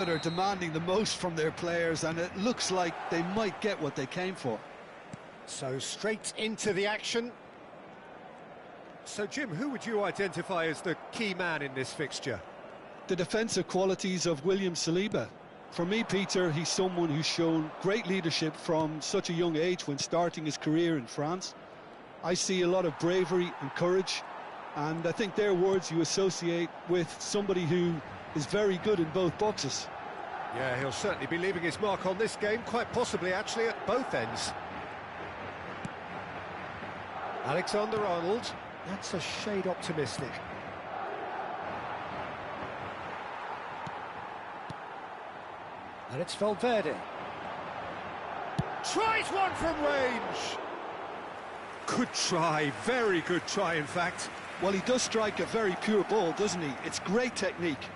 Are demanding the most from their players, and it looks like they might get what they came for. So straight into the action. So Jim, who would you identify as the key man in this fixture? The defensive qualities of William Saliba. For me, Peter, he's someone who's shown great leadership from such a young age when starting his career in France. I see a lot of bravery and courage, and I think they're words you associate with somebody who is very good in both boxes. Yeah, he'll certainly be leaving his mark on this game, quite possibly actually at both ends. Alexander-Arnold, that's a shade optimistic. And it's Valverde. Tries one from range! Good try, very good try in fact. Well, he does strike a very pure ball, doesn't he? It's great technique.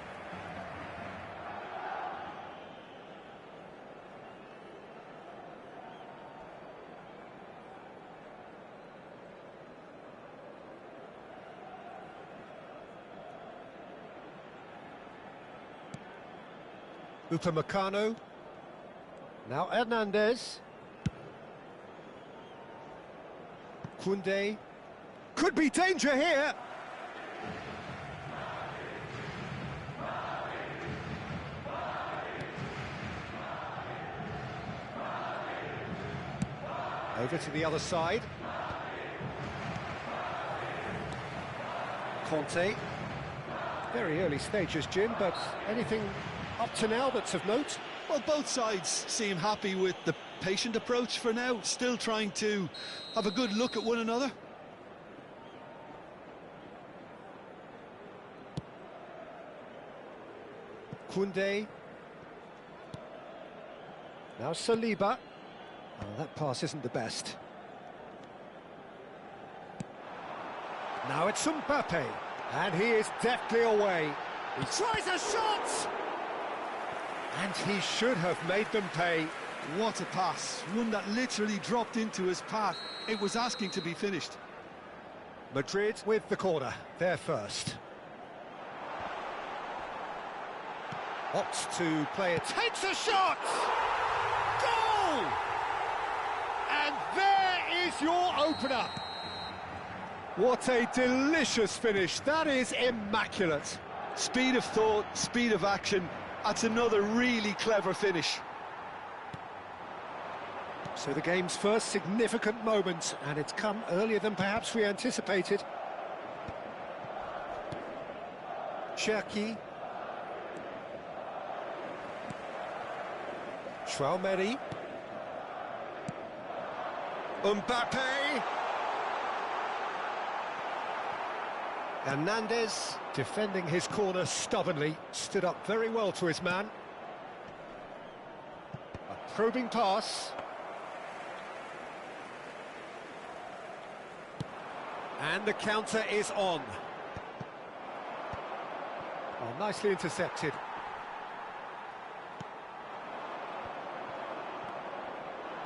Upamecano. Now Hernandez. Koundé. Could be danger here. Over to the other side. Conte. Very early stages, Jim, but anything up to now that's of note? Well, both sides seem happy with the patient approach for now, still trying to have a good look at one another. Koundé. Now Saliba. Oh, that pass isn't the best. Now it's Mbappe. And he is deftly away. He tries a shot! And he should have made them pay. What a pass. One that literally dropped into his path. It was asking to be finished. Madrid with the corner. They're first. Opts to play it. Takes a shot! Goal! And there is your opener. What a delicious finish. That is immaculate. Speed of thought, speed of action. That's another really clever finish. So the game's first significant moment, and it's come earlier than perhaps we anticipated. Cherki. Traoré. Mbappe. Hernandez, defending his corner stubbornly, stood up very well to his man. A probing pass. And the counter is on. Oh, nicely intercepted.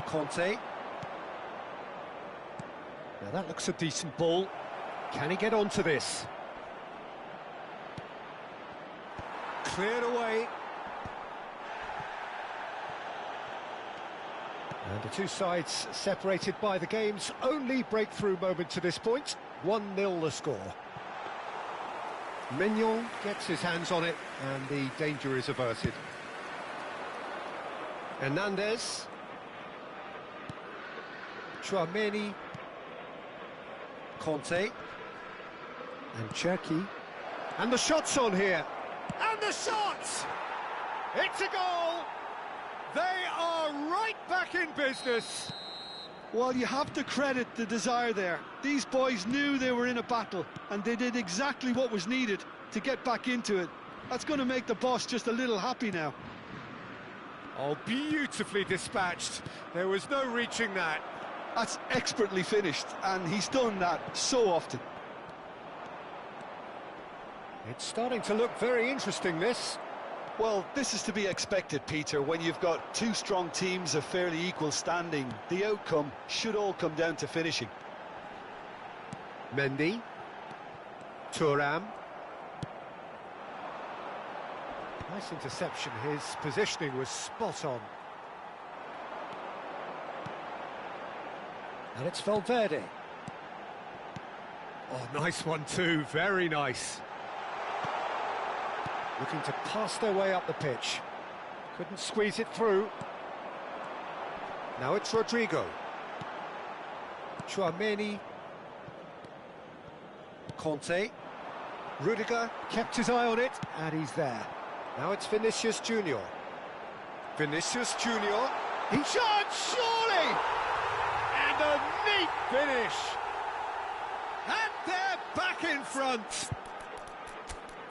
Conte. Now that looks a decent ball. Can he get onto this? Cleared away. And the two sides separated by the game's only breakthrough moment to this point. 1-0 the score. Mignon gets his hands on it and the danger is averted. Hernandez. Traoré. Conte. And Cherki. And the shot's on here. And the shot! It's a goal! They are right back in business. Well, you have to credit the desire there. These boys knew they were in a battle, and they did exactly what was needed to get back into it. That's going to make the boss just a little happy now. Oh, beautifully dispatched. There was no reaching that. That's expertly finished, and he's done that so often. It's starting to look very interesting, this. Well, this is to be expected, Peter. When you've got two strong teams of fairly equal standing, the outcome should all come down to finishing. Mendy. Thuram. Nice interception, his positioning was spot on. And it's Valverde. Oh, nice one too, very nice. Looking to pass their way up the pitch. Couldn't squeeze it through. Now it's Rodrigo. Tchouaméni. Conte. Rudiger kept his eye on it, and he's there. Now it's Vinicius Junior. Vinicius Junior. He shot, surely! And a neat finish. And they're back in front.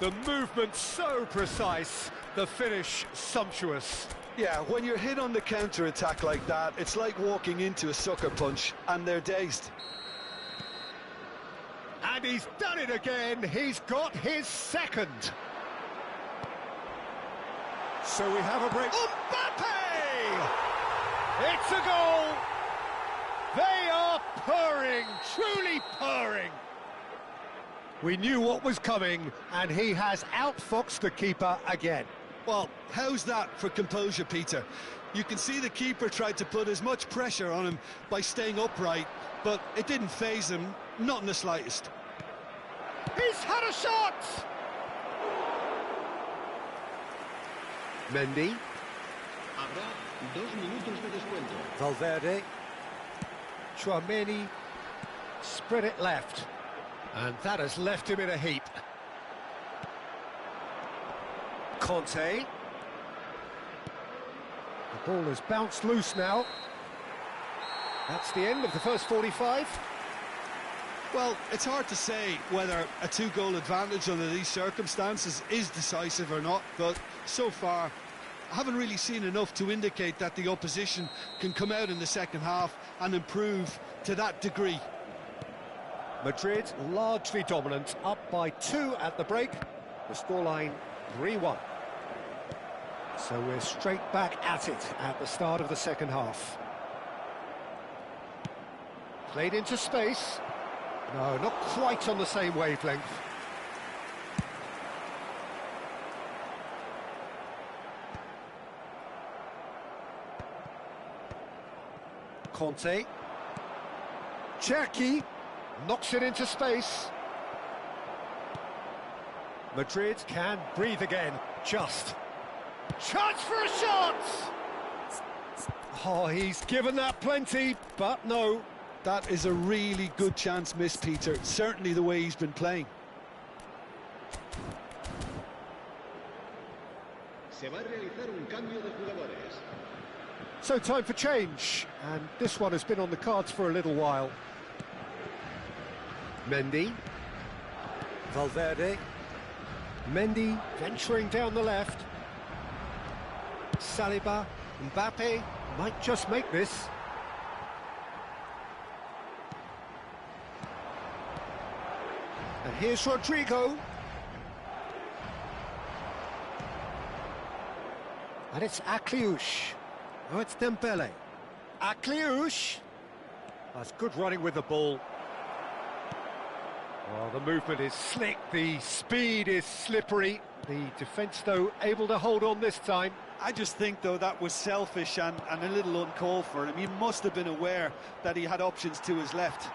The movement so precise, the finish sumptuous. Yeah, when you're hit on the counter-attack like that, it's like walking into a sucker punch, and they're dazed. And he's done it again, he's got his second. So we have a break. Mbappe! It's a goal! They are purring, truly purring. We knew what was coming, and he has outfoxed the keeper again. Well, how's that for composure, Peter? You can see the keeper tried to put as much pressure on him by staying upright, but it didn't faze him, not in the slightest. He's had a shot! Mendy. Habrá 2 minutos de descuento. Valverde. Tchouaméni. Spread it left. And that has left him in a heap. Conte. The ball has bounced loose now. That's the end of the first 45. Well, it's hard to say whether a 2-goal advantage under these circumstances is decisive or not, but so far I haven't really seen enough to indicate that the opposition can come out in the second half and improve to that degree. Madrid largely dominant, up by 2 at the break. The scoreline 3-1. So we're straight back at it at the start of the second half. Played into space. No, not quite on the same wavelength. Conte. Cherki knocks it into space. Madrid can breathe again, just. Chance for a shot! Oh, he's given that plenty, but no. That is a really good chance missed, Peter, certainly the way he's been playing. Se va a realizar un cambio de jugadores. So time for change, and this one has been on the cards for a little while. Mendy. Valverde. Mendy venturing down the left. Saliba. Mbappe might just make this. And here's Rodrigo. And it's Akliouche. Oh, it's Dembele. Akliouche. That's good running with the ball. Oh, the movement is slick, the speed is slippery. The defence, though, able to hold on this time. I just think, though, that was selfish and a little uncalled for him. He must have been aware that he had options to his left.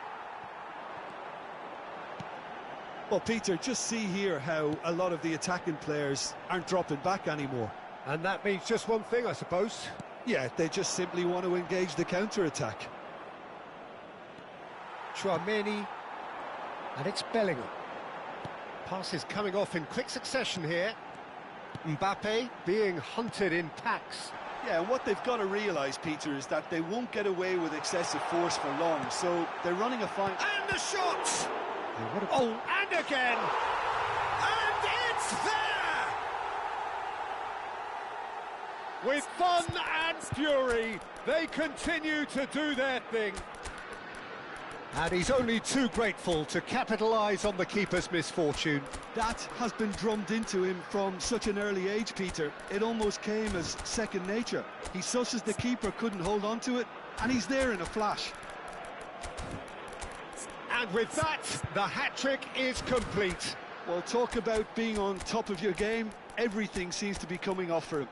Well, Peter, just see here how a lot of the attacking players aren't dropping back anymore. And that means just one thing, I suppose. Yeah, they just simply want to engage the counter-attack. Tchouaméni. And it's Bellingham. Passes coming off in quick succession here. Mbappe being hunted in packs. Yeah, and what they've got to realise, Peter, is that they won't get away with excessive force for long, so they're running a fine... And the shot! Oh, and again! And it's there! With fun and fury, they continue to do their thing. And he's only too grateful to capitalise on the keeper's misfortune. That has been drummed into him from such an early age, Peter. It almost came as second nature. He susses the keeper couldn't hold on to it, and he's there in a flash. And with that, the hat-trick is complete. Well, talk about being on top of your game. Everything seems to be coming off for him.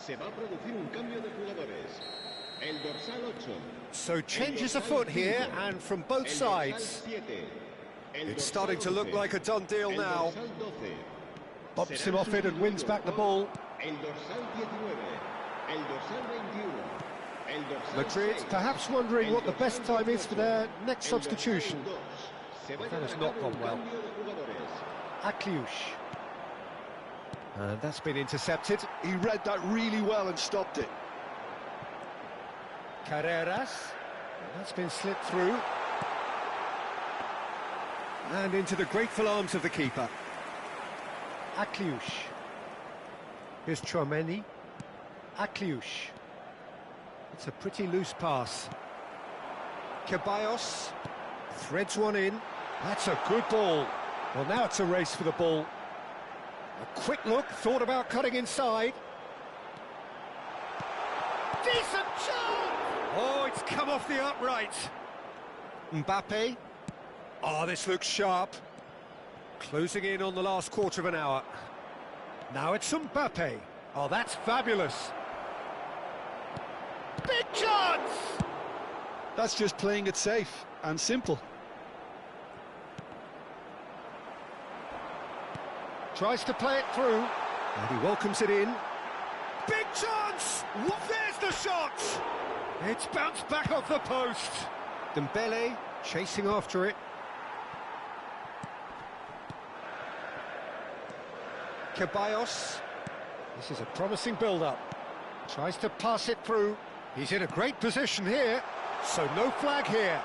Se va a producir un cambio de jugadores. El dorsal 8. So changes afoot here, and from both sides. It's starting to look like a done deal now. Bops him off it and wins back the ball. Madrid perhaps wondering what the best time is for their next substitution. That has not gone well. Akliush. And that's been intercepted. He read that really well and stopped it. Carreras. That's been slipped through. And into the grateful arms of the keeper. Akliush. Here's Chouameni. Akliush. It's a pretty loose pass. Ceballos threads one in. That's a good ball. Well, now it's a race for the ball. A quick look, thought about cutting inside. Decent shot! Oh, it's come off the upright. Mbappe. Oh, this looks sharp. Closing in on the last quarter of an hour. Now it's Mbappe. Oh, that's fabulous. Big chance! That's just playing it safe and simple. Tries to play it through, and he welcomes it in. Big chance! There's the shot! It's bounced back off the post. Dembele chasing after it. Ceballos. This is a promising build-up. Tries to pass it through. He's in a great position here, so no flag here.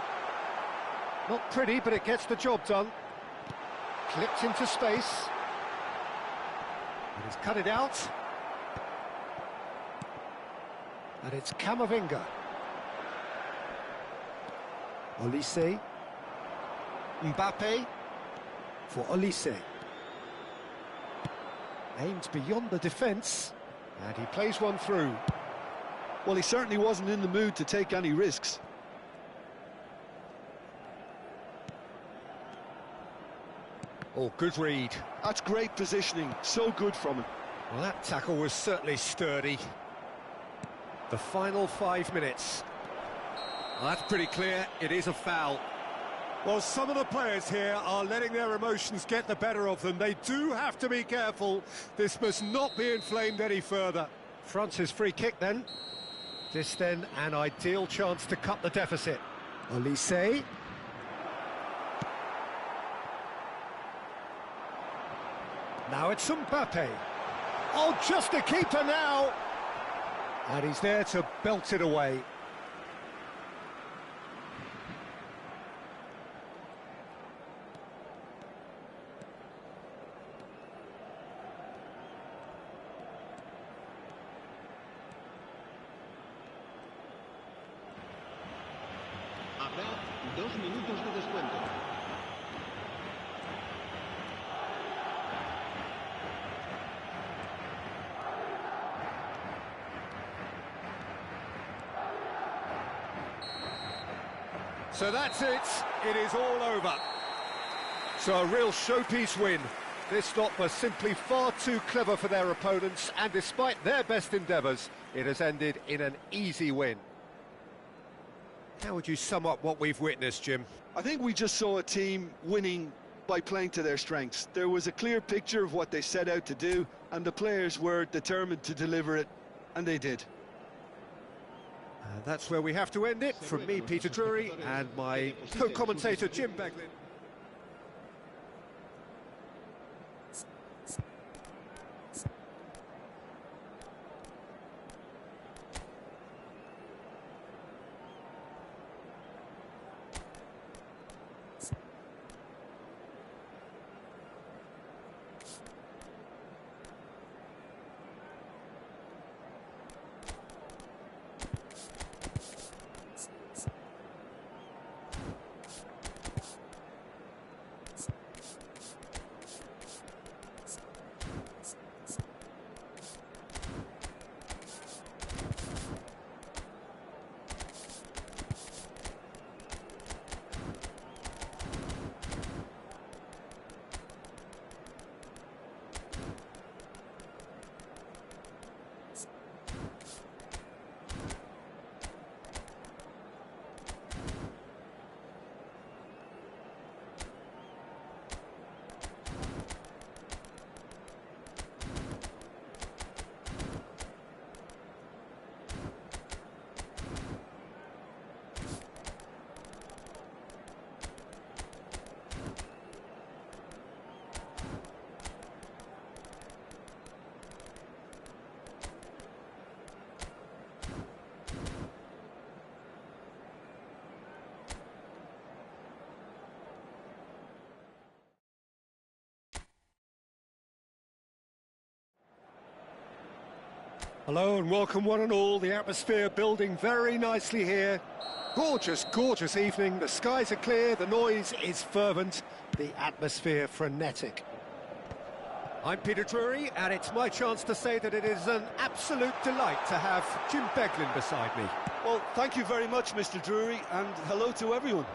Not pretty, but it gets the job done. Clipped into space. And he's cut it out. And it's Camavinga. Olise. Mbappe. For Olise. Aimed beyond the defence. And he plays one through. Well, he certainly wasn't in the mood to take any risks. Oh, good read. That's great positioning, so good from him. Well, that tackle was certainly sturdy. The final 5 minutes. Well, that's pretty clear, it is a foul. Well, some of the players here are letting their emotions get the better of them. They do have to be careful. This must not be inflamed any further. France's free kick then. This then an ideal chance to cut the deficit. Olise. Now it's Mbappe. Oh, just a keeper now. And he's there to belt it away. Habrá 2 minutos de descuento. So that's it, it is all over. So a real showpiece win. This lot was simply far too clever for their opponents, and despite their best endeavours, it has ended in an easy win. How would you sum up what we've witnessed, Jim? I think we just saw a team winning by playing to their strengths. There was a clear picture of what they set out to do, and the players were determined to deliver it, and they did. That's where we have to end it. From me, Peter Drury, and my co-commentator, Jim Beglin. Hello and welcome one and all. The atmosphere building very nicely here. Gorgeous, gorgeous evening. The skies are clear, the noise is fervent, the atmosphere frenetic. I'm Peter Drury, and it's my chance to say that it is an absolute delight to have Jim Beglin beside me. Well, thank you very much, Mr. Drury, and hello to everyone.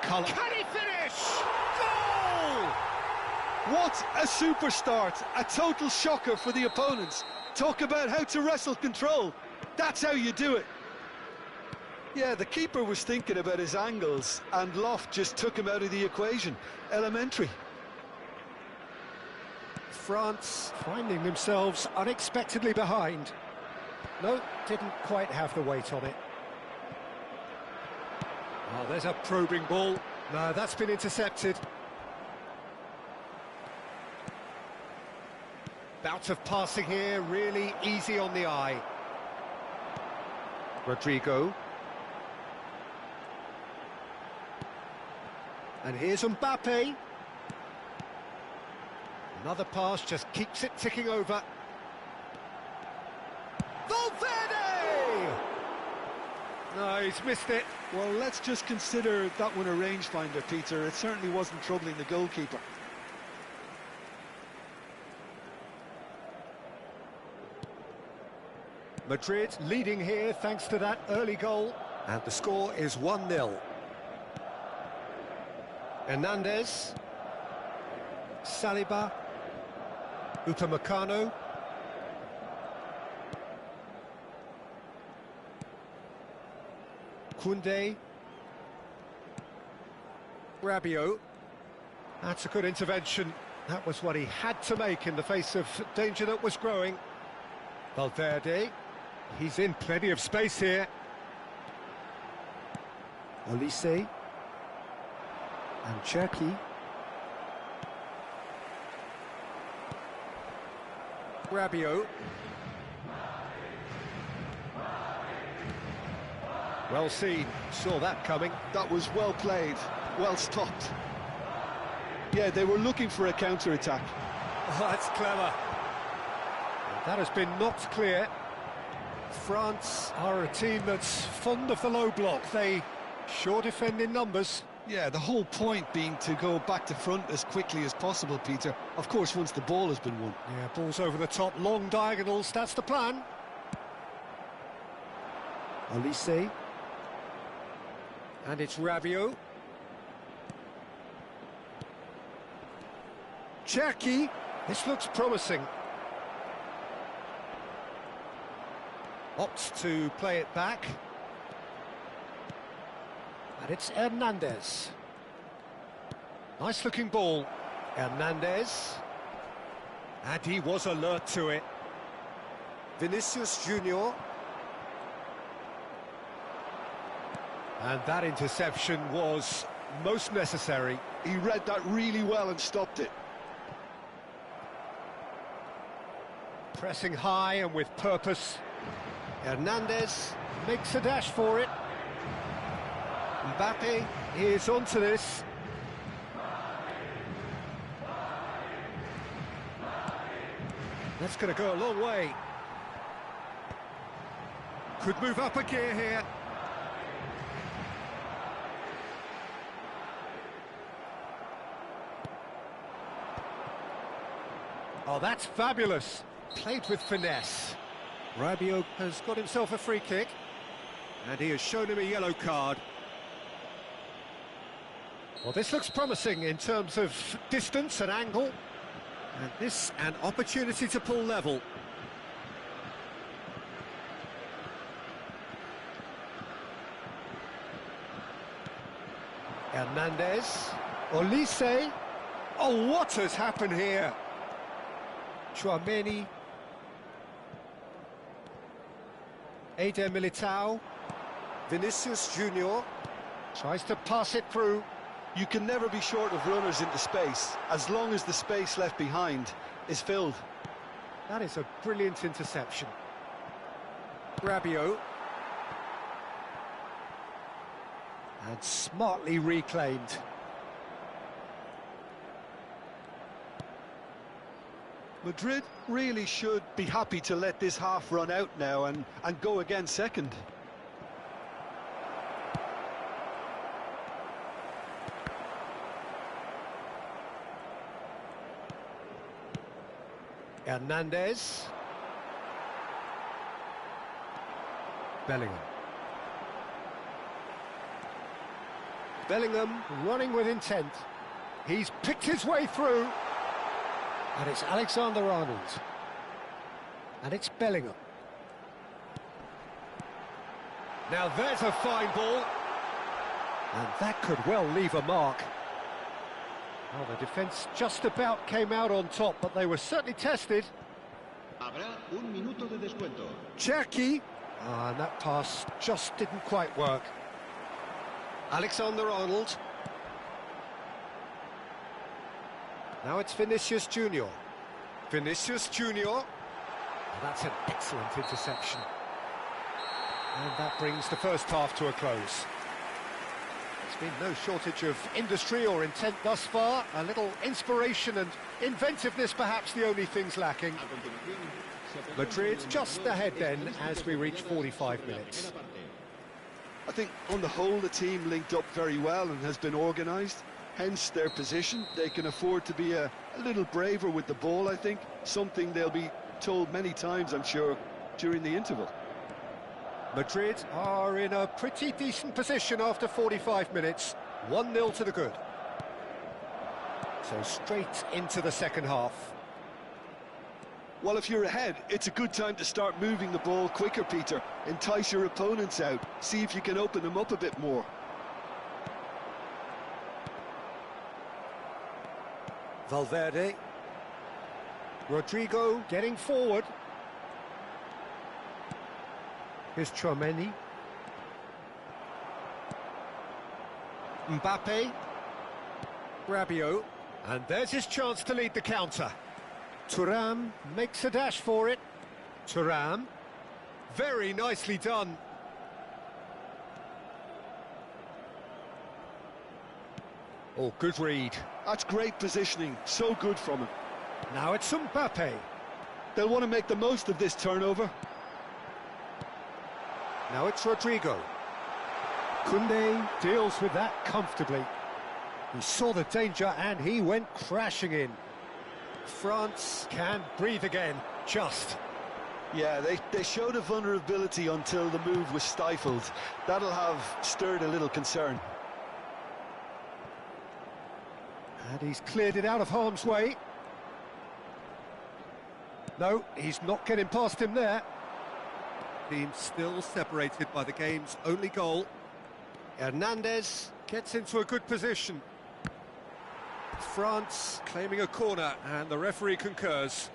Can he finish? Goal! What a super start, a total shocker for the opponents. Talk about how to wrestle control. That's how you do it. Yeah, the keeper was thinking about his angles, and Loft just took him out of the equation. Elementary. France finding themselves unexpectedly behind. No, didn't quite have the weight on it. Oh, there's a probing ball. No, that's been intercepted. Bout of passing here, really easy on the eye. Rodrigo. And here's Mbappe. Another pass just keeps it ticking over. Valverde! No, he's missed it. Well, let's just consider that one a rangefinder, Peter. It certainly wasn't troubling the goalkeeper. Madrid leading here thanks to that early goal. And the score is 1-0. Hernandez. Saliba. Upamecano. Koundé. Rabiot. That's a good intervention. That was what he had to make in the face of danger that was growing. Valverde. He's in plenty of space here. Olise. And Cherki. Rabiot. Well seen, saw that coming. That was well played, well stopped. Yeah, they were looking for a counter-attack. Oh, that's clever. That has been knocked clear. France are a team that's fond of the low block. They sure defend in numbers. Yeah, the whole point being to go back to front as quickly as possible, Peter. Of course, once the ball has been won. Yeah, balls over the top, long diagonals, that's the plan. Olise. And it's Rabiot. Cherki. This looks promising. Opts to play it back. And it's Hernandez. Nice looking ball. Hernandez. And he was alert to it. Vinicius Junior. And that interception was most necessary. He read that really well and stopped it. Pressing high and with purpose. Hernandez makes a dash for it. Mbappe is onto this. That's going to go a long way. Could move up a gear here. Oh, that's fabulous. Played with finesse. Rabiot has got himself a free kick. And he has shown him a yellow card. Well, this looks promising in terms of distance and angle. And this, an opportunity to pull level. Hernandez. Olise. Oh, what has happened here? Chouameni. Eder Militao. Vinicius Junior. Tries to pass it through. You can never be short of runners into space, as long as the space left behind is filled. That is a brilliant interception. Rabiot. And smartly reclaimed. Madrid really should be happy to let this half run out now and go again second. Hernandez. Bellingham. Bellingham running with intent. He's picked his way through. And it's Alexander-Arnold. And it's Bellingham. Now there's a fine ball. And that could well leave a mark. Well, the defence just about came out on top, but they were certainly tested. Habrá un minuto de descuento. Cherki. And that pass just didn't quite work. Alexander-Arnold. Now it's Vinicius Junior. Vinicius Junior. And that's an excellent interception. And that brings the first half to a close. There's been no shortage of industry or intent thus far. A little inspiration and inventiveness perhaps the only things lacking. Madrid just ahead then as we reach 45 minutes. I think on the whole the team linked up very well and has been organised. Hence their position. They can afford to be a little braver with the ball, I think. Something they'll be told many times, I'm sure, during the interval. Madrid are in a pretty decent position after 45 minutes. 1-0 to the good. So straight into the second half. Well, if you're ahead, it's a good time to start moving the ball quicker, Peter. Entice your opponents out. See if you can open them up a bit more. Valverde. Rodrigo getting forward. Here's Tchouaméni. Mbappe. Rabiot. And there's his chance to lead the counter. Thuram makes a dash for it. Thuram. Very nicely done. Oh, good read. That's great positioning. So good from him. Now it's Mbappe. They'll want to make the most of this turnover. Now it's Rodrigo. Koundé deals with that comfortably. He saw the danger and he went crashing in. France can breathe again, just. Yeah, they showed a vulnerability until the move was stifled. That'll have stirred a little concern. And he's cleared it out of harm's way. No, he's not getting past him there. Team still separated by the game's only goal. Hernandez gets into a good position. France claiming a corner, and the referee concurs.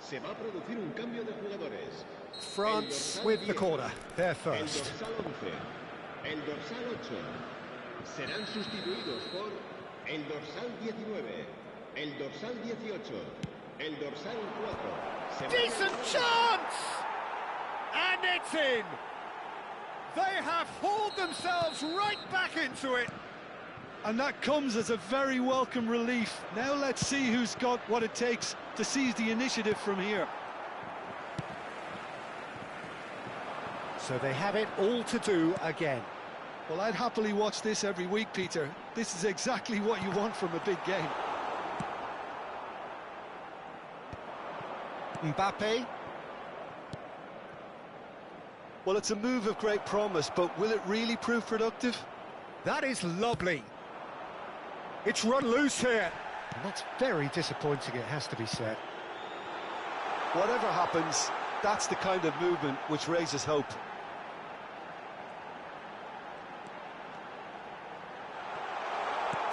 Se va a producir un cambio de jugadores. France with the corner, they're first. El dorsal 8 serán sustituidos por el dorsal 19, el dorsal 18, el dorsal 4. Decent chance! And it's in! They have hauled themselves right back into it. And that comes as a very welcome relief. Now let's see who's got what it takes to seize the initiative from here. So they have it all to do again. Well, I'd happily watch this every week, Peter. This is exactly what you want from a big game. Mbappe. Well, it's a move of great promise, but will it really prove productive? That is lovely. It's run loose here. And that's very disappointing, it has to be said. Whatever happens, that's the kind of movement which raises hope.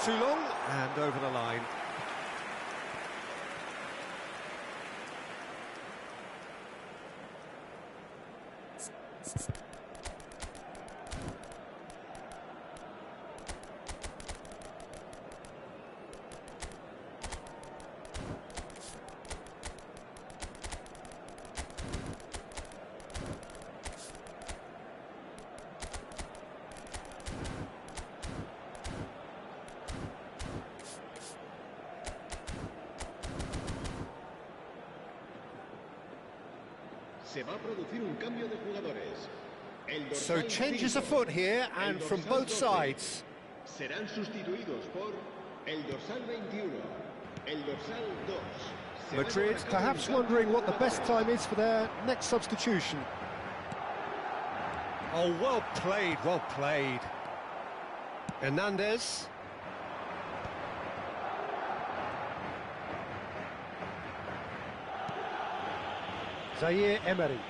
Too long, and over the line. Se va a producir un cambio de jugadores. So changes afoot here, and from both sides. Serán sustituidos por el dorsal 21, el dorsal 2. Madrid perhaps wondering what the best time is for their next substitution. Oh, well played, well played. Hernandez. Zaire Emery.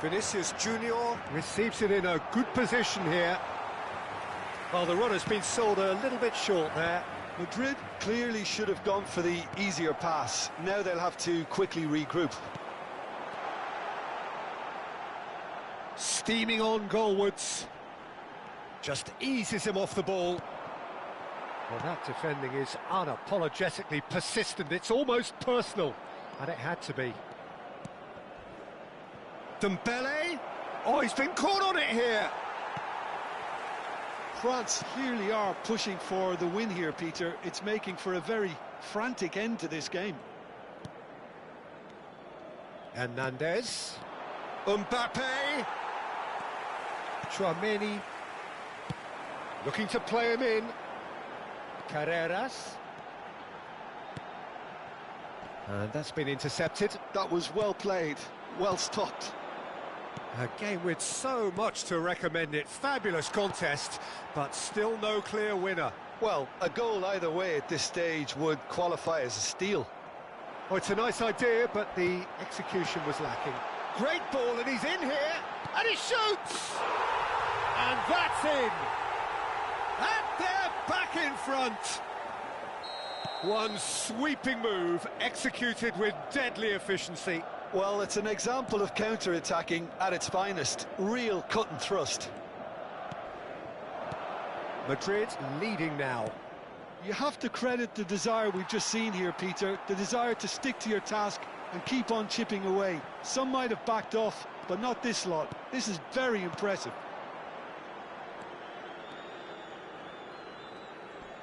Vinicius Junior receives it in a good position here. Well, the run has been sold a little bit short there. Madrid clearly should have gone for the easier pass. Now they'll have to quickly regroup. Steaming on goalwards. Just eases him off the ball. Well, that defending is unapologetically persistent. It's almost personal. And it had to be. Dembele. Oh, he's been caught on it here. France clearly are pushing for the win here, Peter. It's making for a very frantic end to this game. Hernandez. Mbappe. Tchouaméni. Looking to play him in. Carreras. And that's been intercepted. That was well played, well stopped. A game with so much to recommend it. Fabulous contest, but still no clear winner. Well, a goal either way at this stage would qualify as a steal. Oh, it's a nice idea, but the execution was lacking. Great ball, and he's in here, and he shoots! And that's in! And they're back in front! One sweeping move, executed with deadly efficiency. Well, it's an example of counter-attacking at its finest. Real cut and thrust. Madrid leading now. You have to credit the desire we've just seen here, Peter. The desire to stick to your task and keep on chipping away. Some might have backed off, but not this lot. This is very impressive.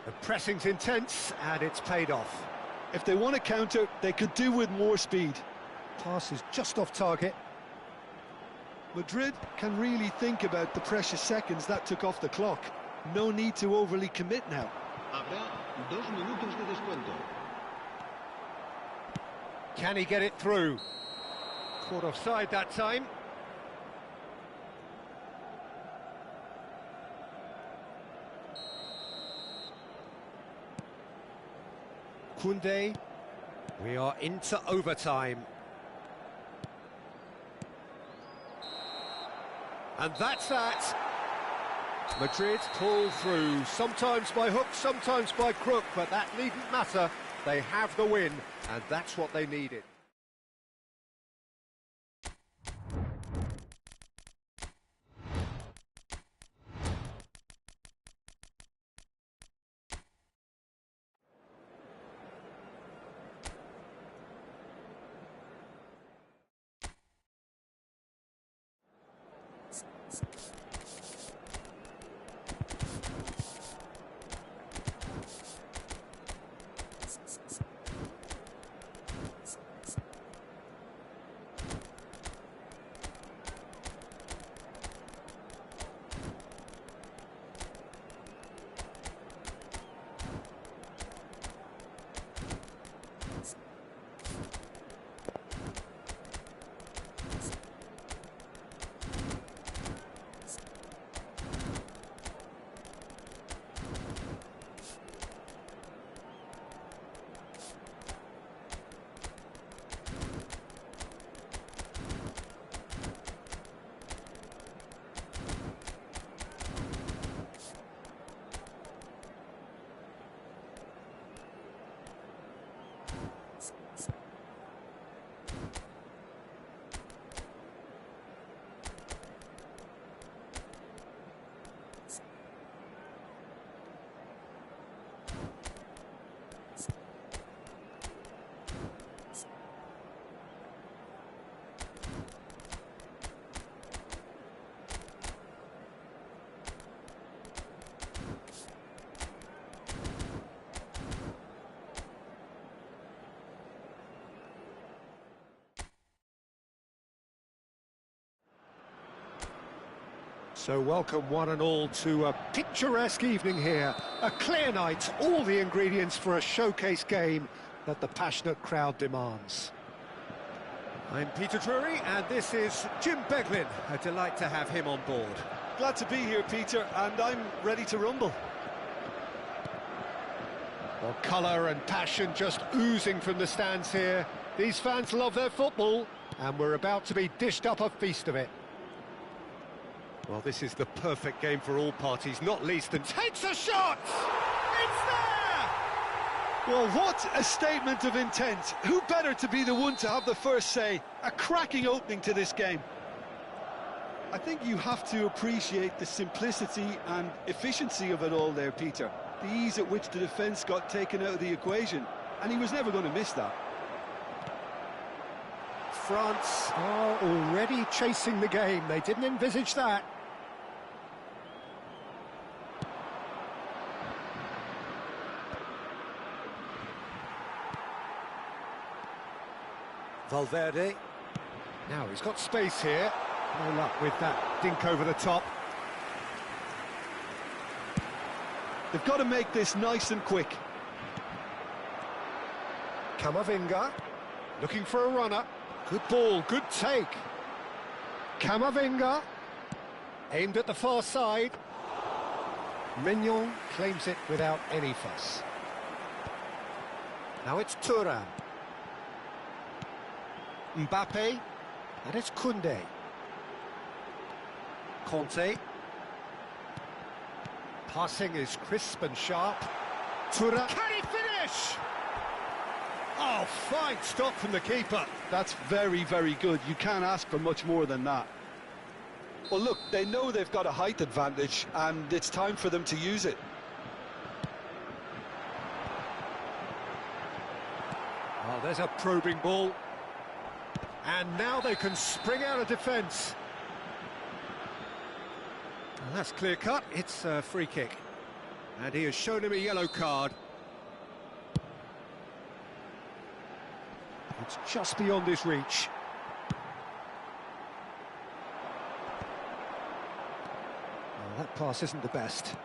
The pressing's intense, and it's paid off. If they want to counter, they could do with more speed. Pass is just off target. Madrid can really think about the precious seconds that took off the clock. No need to overly commit now. Habrá 2 minutos de descuento. Can he get it through? Caught offside that time. Koundé. We are into overtime. And that's that. Madrid pull through, sometimes by hook, sometimes by crook, but that needn't matter. They have the win, and that's what they needed. So welcome one and all to a picturesque evening here. A clear night, all the ingredients for a showcase game that the passionate crowd demands. I'm Peter Drury and this is Jim Beglin. A delight to have him on board. Glad to be here, Peter, and I'm ready to rumble. Well, colour and passion just oozing from the stands here. These fans love their football, and we're about to be dished up a feast of it. Well, this is the perfect game for all parties, not least, and takes a shot! It's there! Well, what a statement of intent. Who better to be the one to have the first say? A cracking opening to this game. I think you have to appreciate the simplicity and efficiency of it all there, Peter. The ease at which the defence got taken out of the equation, and he was never going to miss that. France are already chasing the game. They didn't envisage that. Valverde. Now he's got space here. No luck with that dink over the top. They've got to make this nice and quick. Camavinga, looking for a runner. Good ball, good take. Camavinga, aimed at the far side. Mignon claims it without any fuss. Now it's Thuram. Mbappe, and it's Koundé. Conte. Passing is crisp and sharp. Thuram. Can he finish? Oh, fine stop from the keeper. That's very, very good. You can't ask for much more than that. Well, look, they know they've got a height advantage, and it's time for them to use it. Oh, there's a probing ball. And now they can spring out of defence. Well, that's clear cut. It's a free kick. And he has shown him a yellow card. It's just beyond his reach. Oh, that pass isn't the best.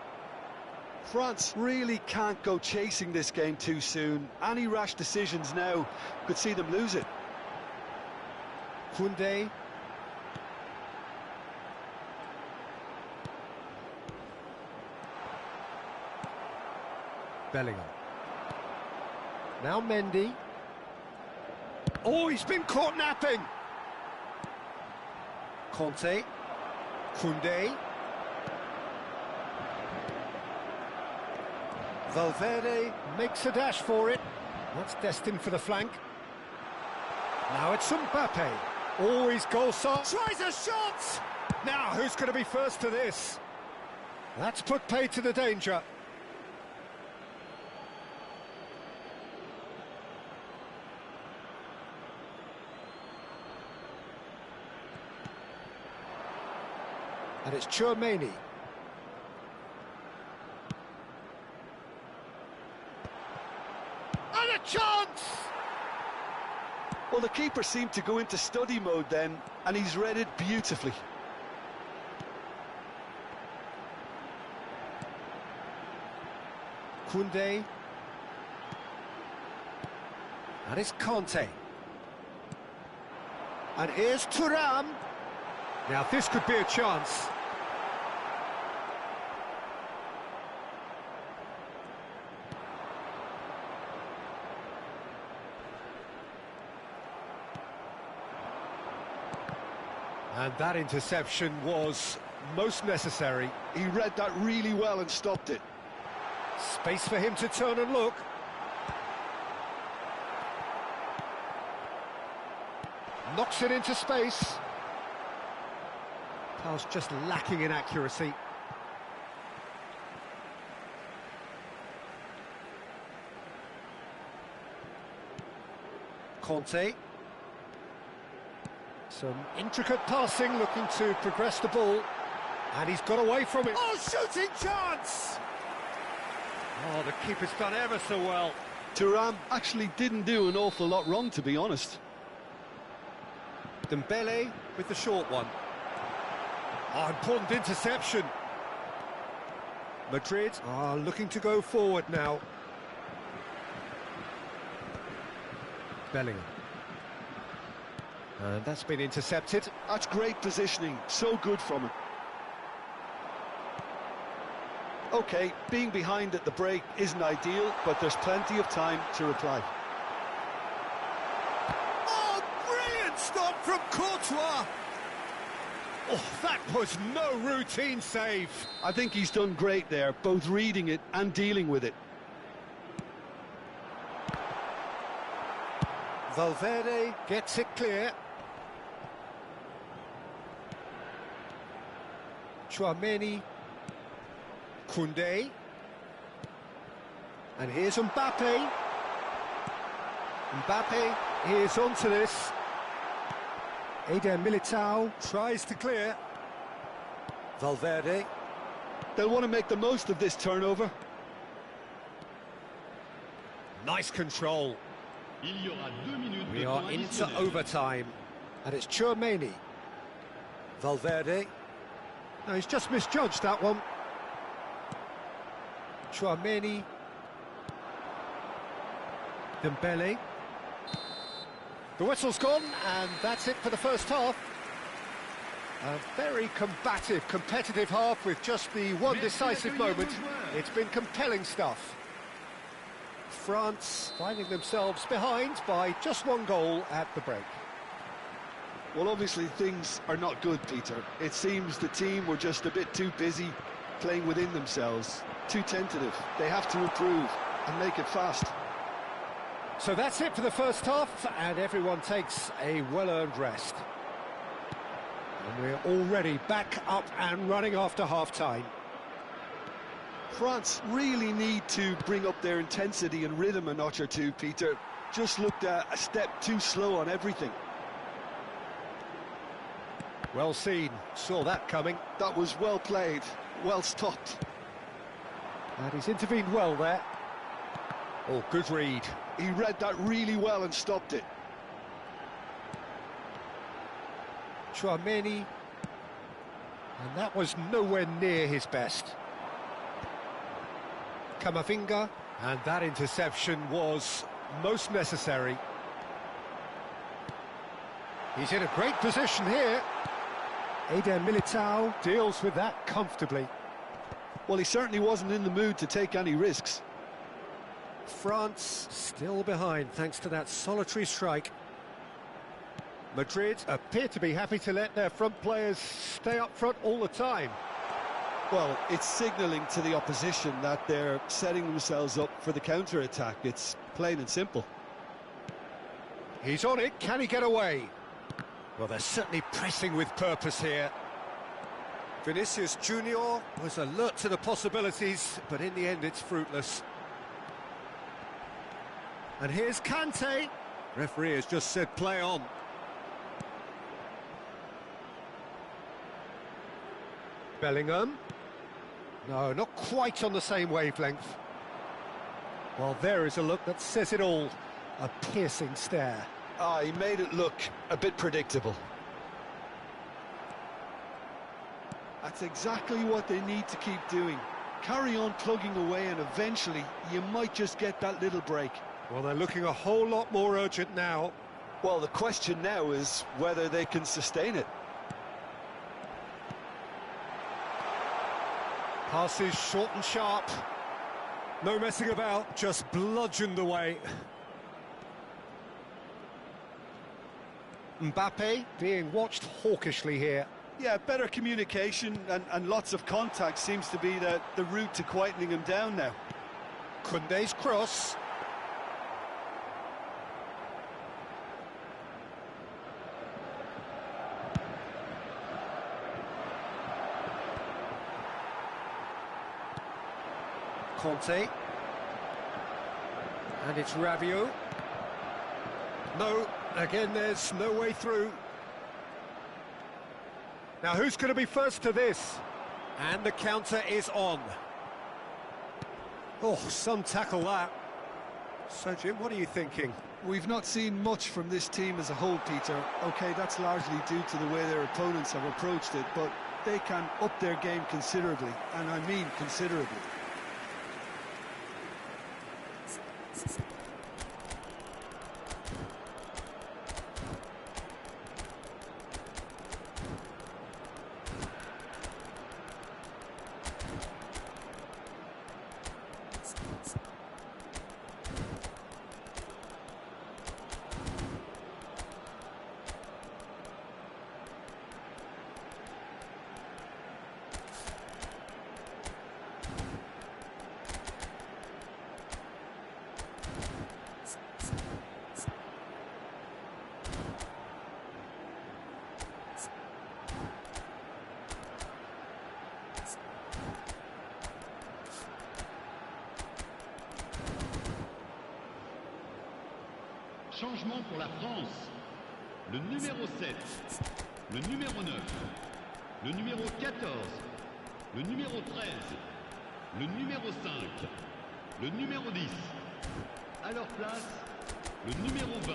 France really can't go chasing this game too soon. Any rash decisions now could see them lose it. Koundé. Bellingham. Now Mendy. Oh, he's been caught napping. Conte. Koundé. Valverde makes a dash for it. That's destined for the flank. Now it's Mbappe. Oh, he's goal shot. Tries a shot! Now, who's going to be first to this? That's put pay to the danger. And it's Tchouaméni. And a chance! Well, the keeper seemed to go into study mode then, and he's read it beautifully. Koundé. And it's Conte. And here's Thuram. Now this could be a chance. And that interception was most necessary. He read that really well and stopped it. Space for him to turn and look. Knocks it into space. Pass just lacking in accuracy. Conte. Some intricate passing, looking to progress the ball. And he's got away from it. Oh, shooting chance! Oh, the keeper's done ever so well. Thuram actually didn't do an awful lot wrong, to be honest. Dembele with the short one. Oh, important interception. Madrid are looking to go forward now. Bellingham. And that's been intercepted. That's great positioning, so good from him. OK, being behind at the break isn't ideal, but there's plenty of time to reply. Oh, brilliant stop from Courtois! Oh, that was no routine save. I think he's done great there, both reading it and dealing with it. Valverde gets it clear. Tchouaméni. Koundé. And here's Mbappe. Mbappe is onto this. Eder Militao tries to clear. Valverde. They'll want to make the most of this turnover. Nice control. We are into overtime. And it's Tchouaméni. Valverde. No, he's just misjudged that one. Tchouaméni. Dembele. The whistle's gone, and that's it for the first half. A very combative, competitive half with just the one decisive moment. It's been compelling stuff. France finding themselves behind by just one goal at the break. Well, obviously things are not good, Peter. It seems the team were just a bit too busy playing within themselves, too tentative. They have to improve and make it fast. So that's it for the first half, and everyone takes a well-earned rest. And we're already back up and running after half-time. France really need to bring up their intensity and rhythm a notch or two, Peter. Just looked a step too slow on everything. Well seen, saw that coming. That was well played, well stopped. And he's intervened well there. Oh, good read. He read that really well and stopped it. Tchouaméni. And that was nowhere near his best. Camavinga. And that interception was most necessary. He's in a great position here. Eder Militao deals with that comfortably. Well, he certainly wasn't in the mood to take any risks. France still behind thanks to that solitary strike. Madrid appear to be happy to let their front players stay up front all the time. Well, it's signalling to the opposition that they're setting themselves up for the counter-attack. It's plain and simple. He's on it, can he get away? Well, they're certainly pressing with purpose here. Vinicius Junior was alert to the possibilities, but in the end it's fruitless. And here's Kante. Referee has just said play on. Bellingham. No, not quite on the same wavelength. Well, there is a look that says it all. A piercing stare. Ah, he made it look a bit predictable. That's exactly what they need to keep doing. Carry on plugging away and eventually you might just get that little break. Well, they're looking a whole lot more urgent now. Well, the question now is whether they can sustain it. Passes short and sharp. No messing about, just bludgeoned away. Mbappe being watched hawkishly here. Yeah, better communication and lots of contact seems to be the route to quietening him down now. Koundé's cross. Conte. And it's Rabiot. No, again there's no way through. Now who's going to be first to this? And the counter is on. Oh, some tackle that. So Jim, what are you thinking? We've not seen much from this team as a whole, Peter. OK, that's largely due to the way their opponents have approached it, but they can up their game considerably, and I mean considerably. Changement pour la France. Le numéro 7, le numéro 9, le numéro 14, le numéro 13, le numéro 5, le numéro 10. À leur place, le numéro 20,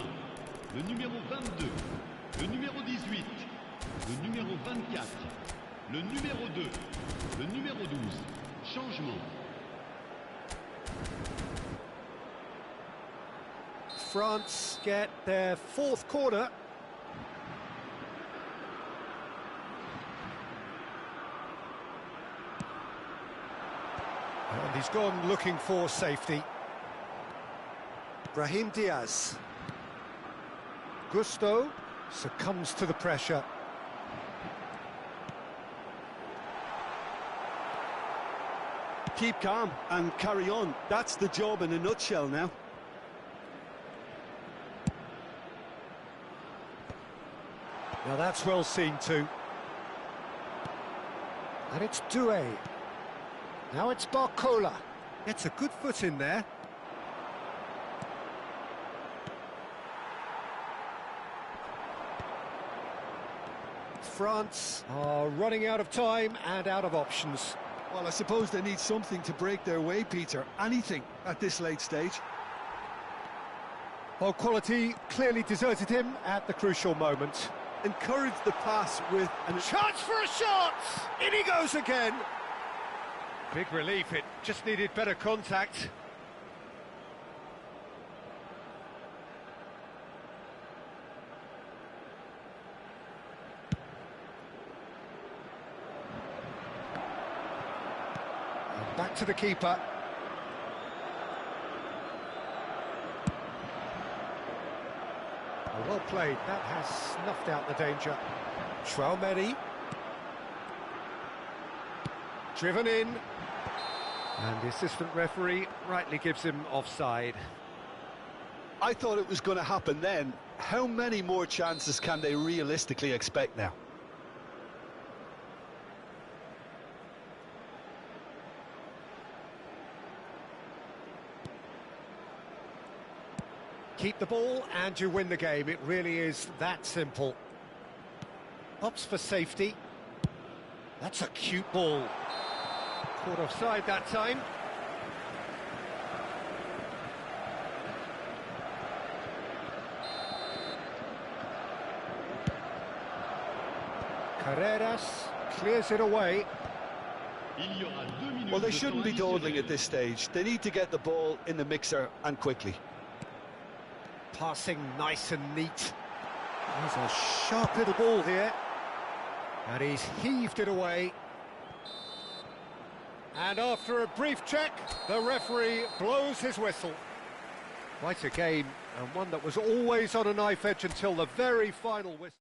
le numéro 22, le numéro 18, le numéro 24, le numéro 2, le numéro 12. Changement. France get their fourth corner. And he's gone looking for safety. Brahim Diaz. Gusto succumbs to the pressure. Keep calm and carry on. That's the job in a nutshell now. Now that's well seen too. And it's Doué. Now it's Barcola. Gets a good foot in there. France are running out of time and out of options. Well, I suppose they need something to break their way, Peter. Anything at this late stage. Well, quality clearly deserted him at the crucial moment. Encourage the pass with And chance for a shot! In he goes again! Big relief, it just needed better contact. And back to the keeper. Well played, that has snuffed out the danger. Traumeri. Driven in. And the assistant referee rightly gives him offside. I thought it was going to happen then. How many more chances can they realistically expect now? Keep the ball and you win the game. It really is that simple. Opts for safety. That's a cute ball. Caught offside that time. Carreras clears it away. Well, they shouldn't be dawdling at this stage. They need to get the ball in the mixer and quickly. Passing nice and neat. There's a sharp little ball here. And he's heaved it away. And after a brief check, the referee blows his whistle. Quite a game, and one that was always on a knife edge until the very final whistle.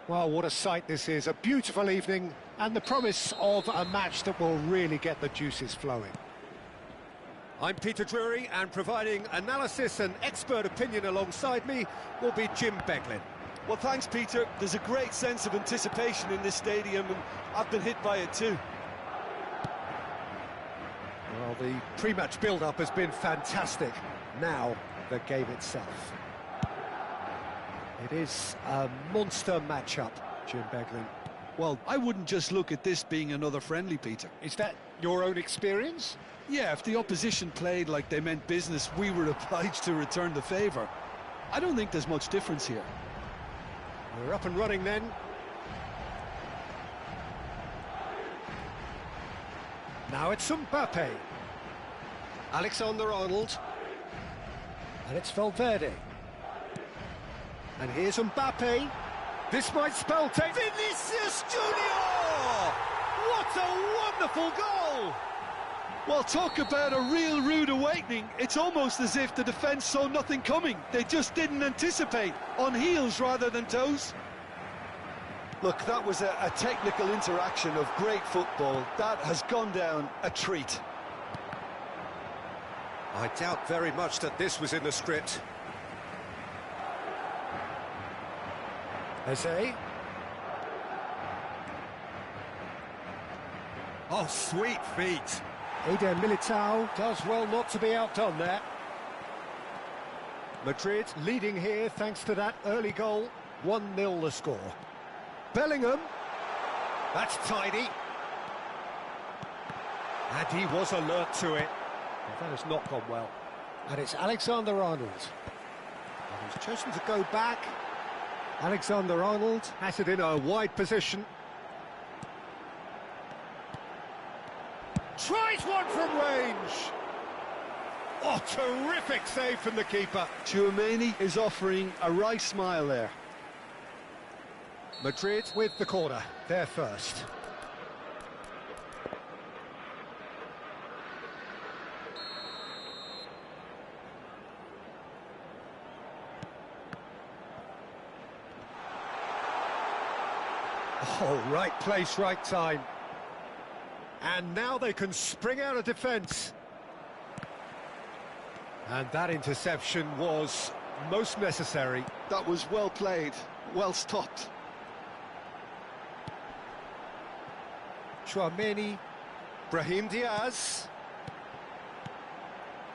Well, what a sight this is. A beautiful evening and the promise of a match that will really get the juices flowing. I'm Peter Drury, and providing analysis and expert opinion alongside me will be Jim Beglin. Well, thanks, Peter. There's a great sense of anticipation in this stadium, and I've been hit by it too. Well, the pre-match build-up has been fantastic. Now, the game itself. It is a monster matchup, Jim Beglin. Well, I wouldn't just look at this being another friendly, Peter. Is that your own experience? Yeah, if the opposition played like they meant business, we were obliged to return the favour. I don't think there's much difference here. We're up and running then. Now it's Mbappe. Alexander-Arnold. And it's Valverde. And here's Mbappe. This might spell take... Vinicius Junior! What a wonderful goal! Well, talk about a real rude awakening. It's almost as if the defence saw nothing coming. They just didn't anticipate, on heels rather than toes. Look, that was a technical interaction of great football. That has gone down a treat. I doubt very much that this was in the script. Eze. Oh, sweet feet. Eder Militao does well not to be outdone there. Madrid leading here thanks to that early goal. 1-0 the score. Bellingham. That's tidy. And he was alert to it. And that has not gone well. And it's Alexander-Arnold. And he's chosen to go back. Alexander-Arnold has it in a wide position. Tries one from range. Oh, terrific save from the keeper. Tchouaméni is offering a right smile there. Madrid with the corner, they're first. Oh, right place, right time. And now they can spring out of defence. And that interception was most necessary. That was well played, well stopped. Tchouaméni, Brahim Diaz.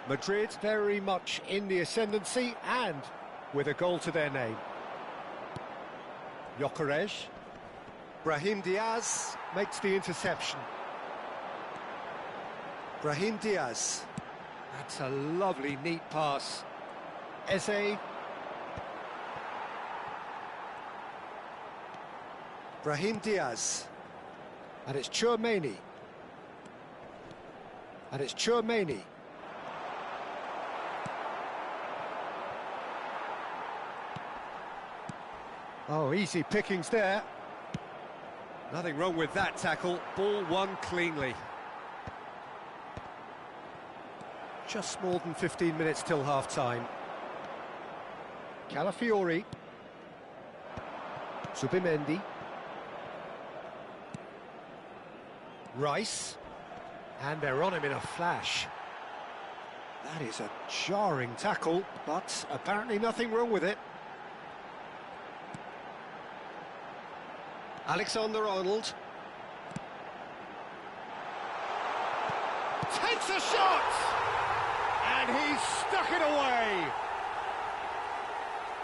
Madrid very much in the ascendancy and with a goal to their name. Gyökeres. Brahim Diaz makes the interception. Brahim Diaz. That's a lovely, neat pass. Eze. Brahim Diaz. And it's Tchouaméni. And it's Tchouaméni. Oh, easy pickings there. Nothing wrong with that tackle. Ball won cleanly. Just more than 15 minutes till half-time. Calafiori. Zubimendi. Rice. And they're on him in a flash. That is a jarring tackle, but apparently nothing wrong with it. Alexander-Arnold. Takes a shot! And he's stuck it away.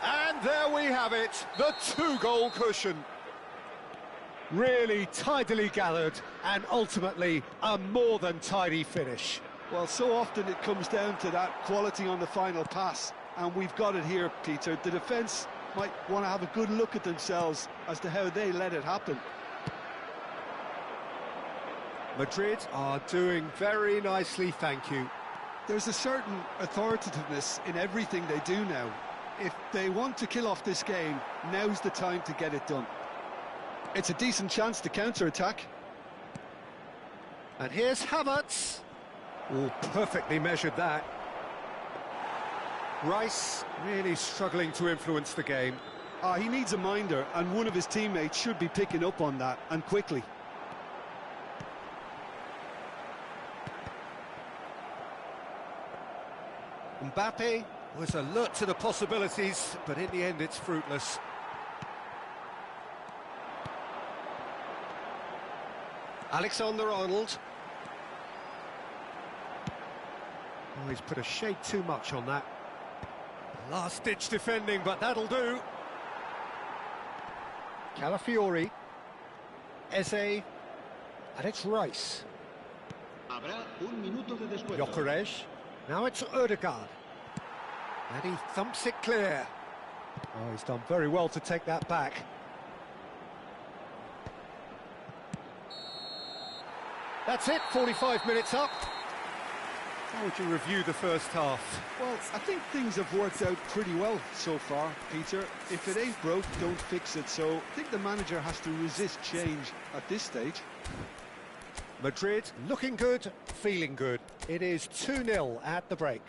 And there we have it, the two-goal cushion. Really tidily gathered and ultimately a more than tidy finish. Well, so often it comes down to that quality on the final pass, and we've got it here, Peter. The defence might want to have a good look at themselves as to how they let it happen. Madrid are doing very nicely, thank you. There's a certain authoritativeness in everything they do now. If they want to kill off this game, now's the time to get it done. It's a decent chance to counter-attack. And here's Havertz. Oh, perfectly measured that. Rice really struggling to influence the game. He needs a minder, and one of his teammates should be picking up on that, and quickly. Mbappe was alert to the possibilities, but in the end it's fruitless. Alexander-Arnold. Oh, he's put a shade too much on that. Last-ditch defending, but that'll do. Calafiori. Eze. And it's Rice. Habrá un minuto de descuento. Gyökeres. Now it's Ødegaard. And he thumps it clear. Oh, he's done very well to take that back. That's it, 45 minutes up. How would you review the first half? Well, I think things have worked out pretty well so far, Peter. If it ain't broke, don't fix it. So I think the manager has to resist change at this stage. Madrid looking good, feeling good. It is 2-0 at the break.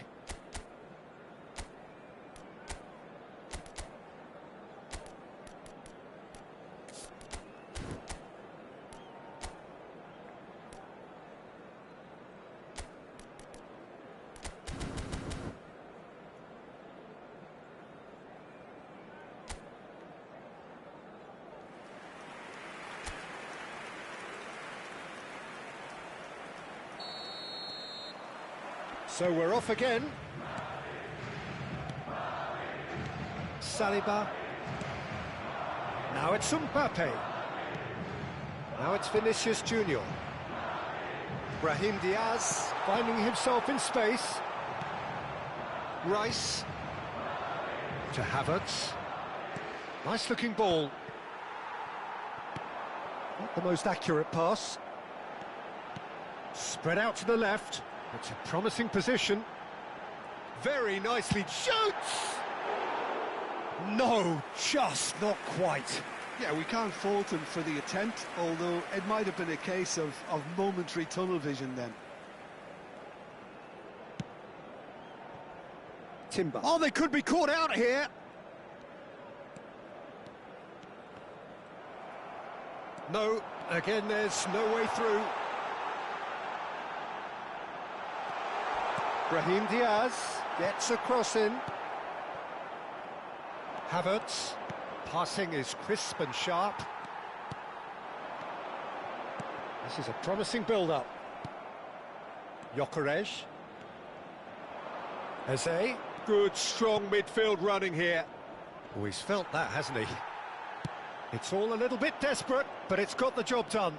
So we're off again. Saliba. Now it's Mbappe. Now it's Vinicius Junior. Brahim Diaz finding himself in space. Rice. To Havertz. Nice looking ball. Not the most accurate pass. Spread out to the left. It's a promising position. Very nicely shoots! No, just not quite. Yeah, we can't fault him for the attempt, although it might have been a case of momentary tunnel vision then. Timber. Oh, they could be caught out here. No, again, there's no way through. Brahim Diaz gets a cross in. Havertz. Passing is crisp and sharp. This is a promising build-up. Gyökeres. Eze. Good, strong midfield running here. Oh, he's felt that, hasn't he? It's all a little bit desperate, but it's got the job done.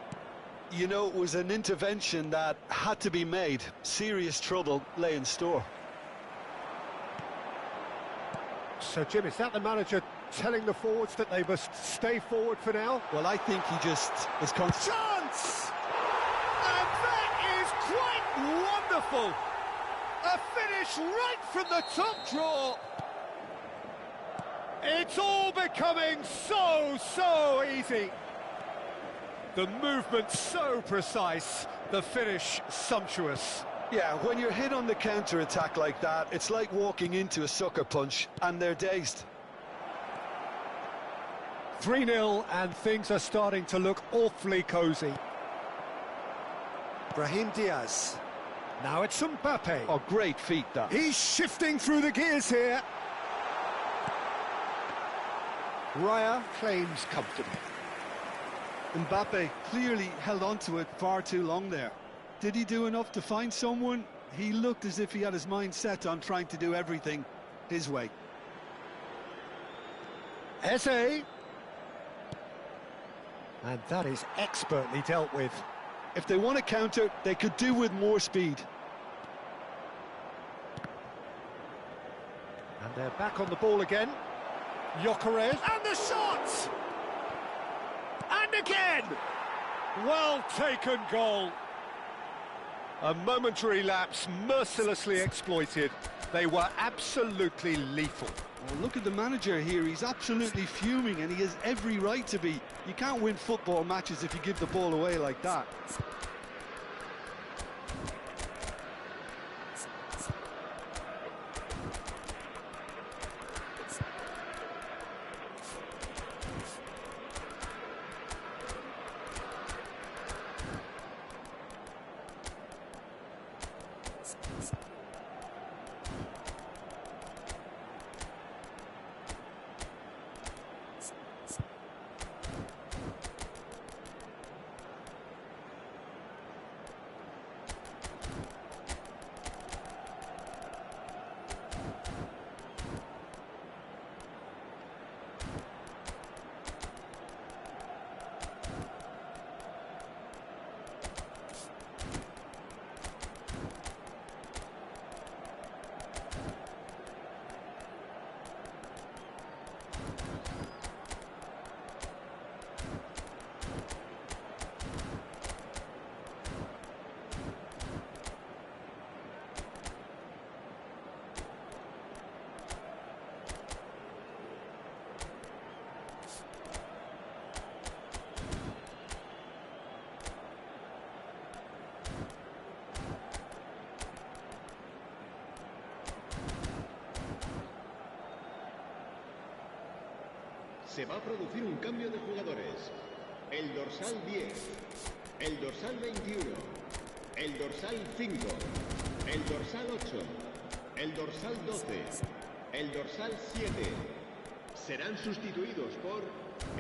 You know, it was an intervention that had to be made. Serious trouble lay in store. So, Jim, is that the manager telling the forwards that they must stay forward for now? Well, I think he just is conscious. Chance! And that is quite wonderful! A finish right from the top draw! It's all becoming so easy. The movement so precise, the finish sumptuous. Yeah, when you're hit on the counter-attack like that, it's like walking into a sucker punch, and they're dazed. 3-0, and things are starting to look awfully cosy. Brahim Diaz. Now it's Mbappe. Oh, great feat, that. He's shifting through the gears here. Raya claims comfortably. Mbappe clearly held on to it far too long there. Did he do enough to find someone? He looked as if he had his mind set on trying to do everything his way. Eze. And that is expertly dealt with. If they want to counter, they could do with more speed. And they're back on the ball again. Gyökeres. And the shot! And again! Well taken goal. A momentary lapse mercilessly exploited. They were absolutely lethal. Well, look at the manager here. He's absolutely fuming, and he has every right to be. You can't win football matches if you give the ball away like that. Se va a producir un cambio de jugadores. El dorsal 10, el dorsal 21, el dorsal 5, el dorsal 8, el dorsal 12, el dorsal 7. Serán sustituidos por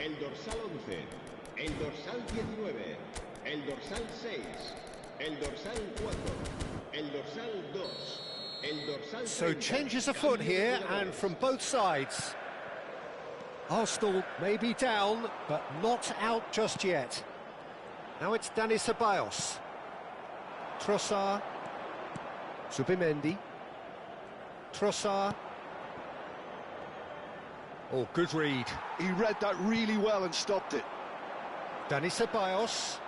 el dorsal 11, el dorsal 19, el dorsal 6, el dorsal 4, el dorsal 2, el dorsal 30. So changes afoot here, and from both sides. Arsenal may be down, but not out just yet. Now it's Dani Ceballos. Trossard. Zubimendi. Trossard. Oh, good read. He read that really well and stopped it. Dani Ceballos.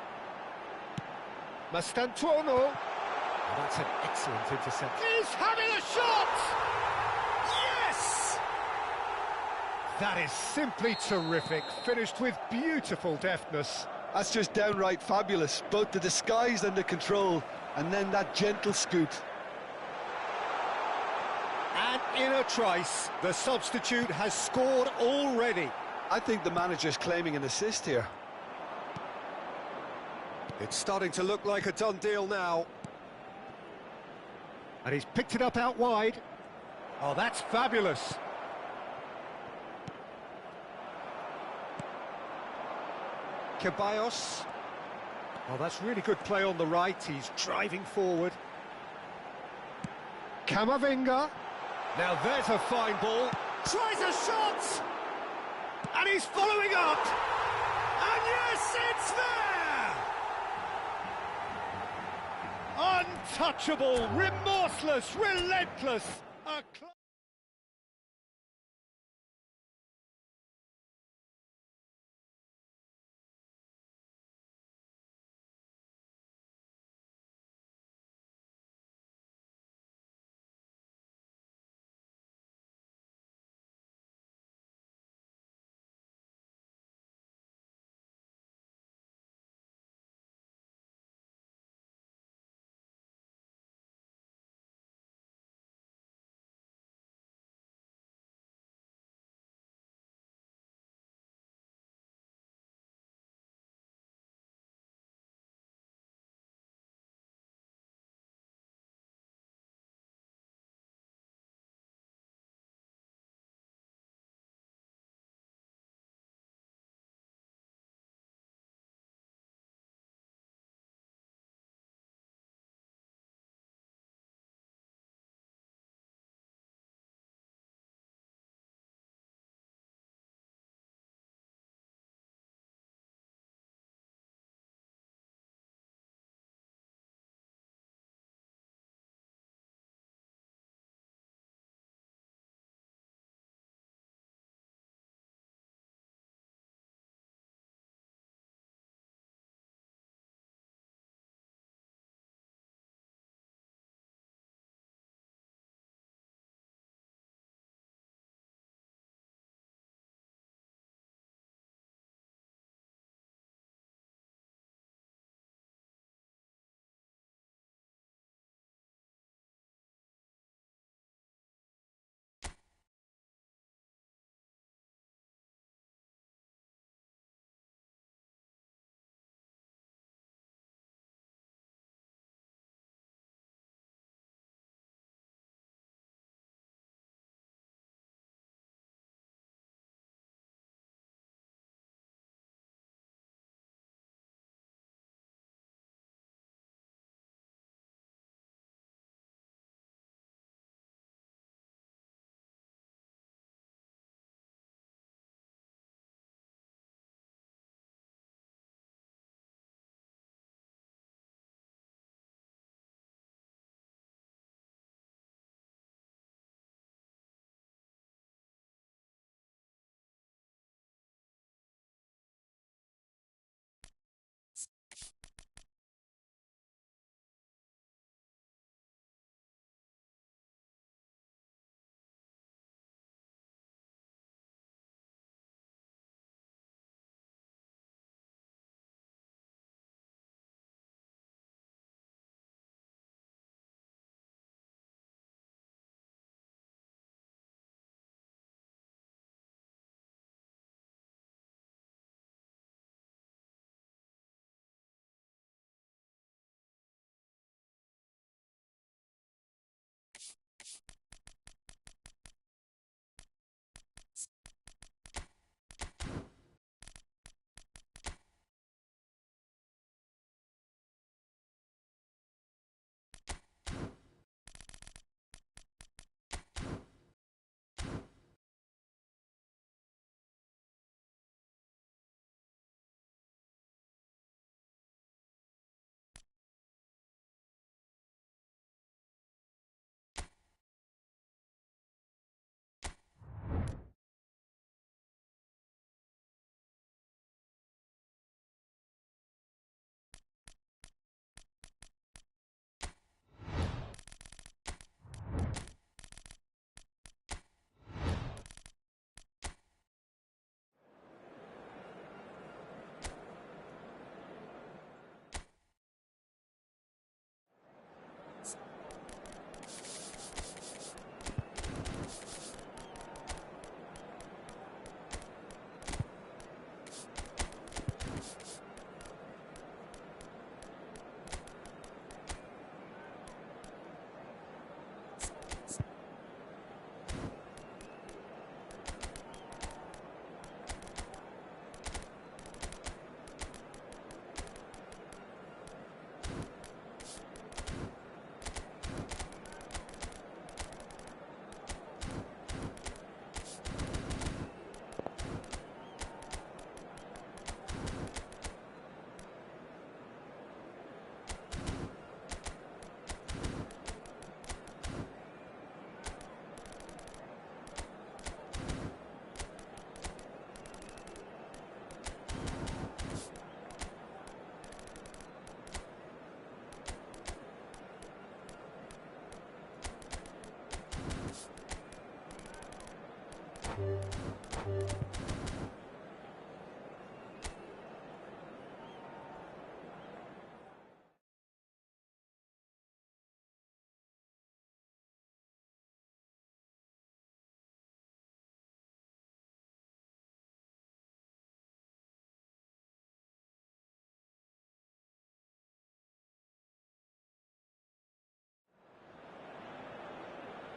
Mastantuono. Oh, that's an excellent interception. He's having a shot! Yes! That is simply terrific, finished with beautiful deftness. That's just downright fabulous, both the disguise and the control, and then that gentle scoop. And in a trice, the substitute has scored already. I think the manager's claiming an assist here. It's starting to look like a done deal now. And he's picked it up out wide. Oh, that's fabulous. Ceballos. Oh, that's really good play on the right. He's driving forward. Camavinga. Now there's a fine ball. Tries a shot! And he's following up! And yes, it's there! Untouchable, remorseless, relentless. A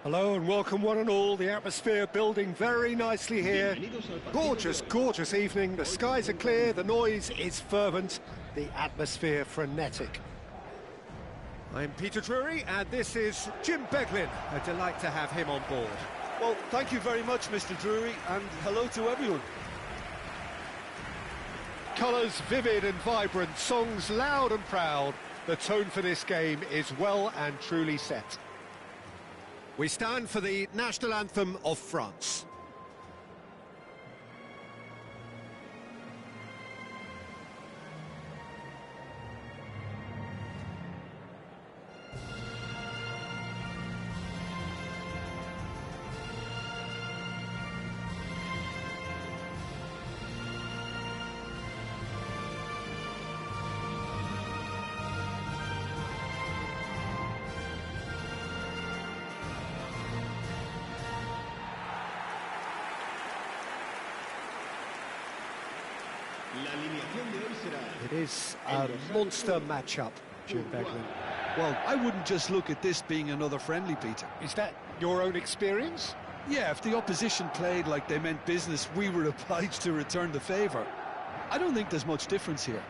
Hello and welcome one and all. The atmosphere building very nicely here. Gorgeous, gorgeous evening. The skies are clear, the noise is fervent, the atmosphere frenetic. I'm Peter Drury and this is Jim Beglin. A delight to have him on board. Well, thank you very much, Mr. Drury, and hello to everyone. Colours vivid and vibrant, songs loud and proud. The tone for this game is well and truly set. We stand for the national anthem of France. It is a monster matchup, Jim Beglin. Well, I wouldn't just look at this being another friendly, Peter. Is that your own experience? Yeah, if the opposition played like they meant business, we were obliged to return the favour. I don't think there's much difference here.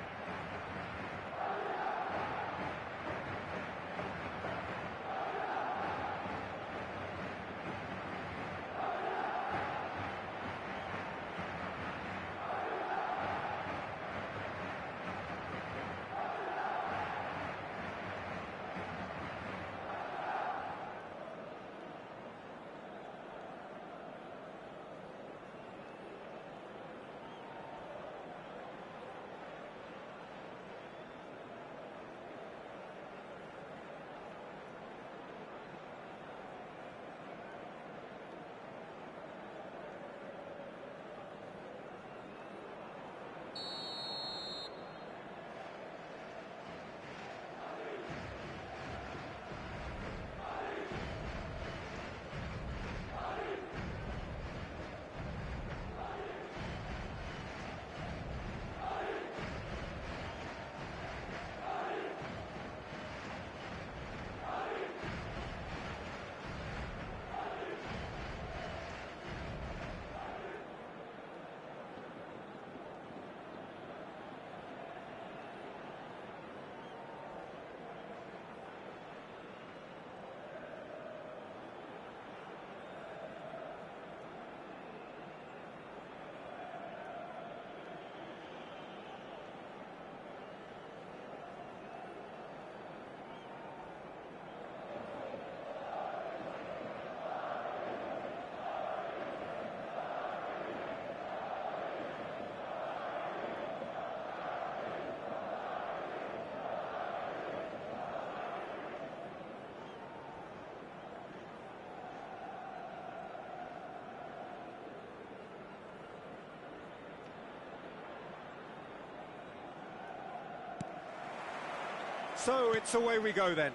So it's away we go then.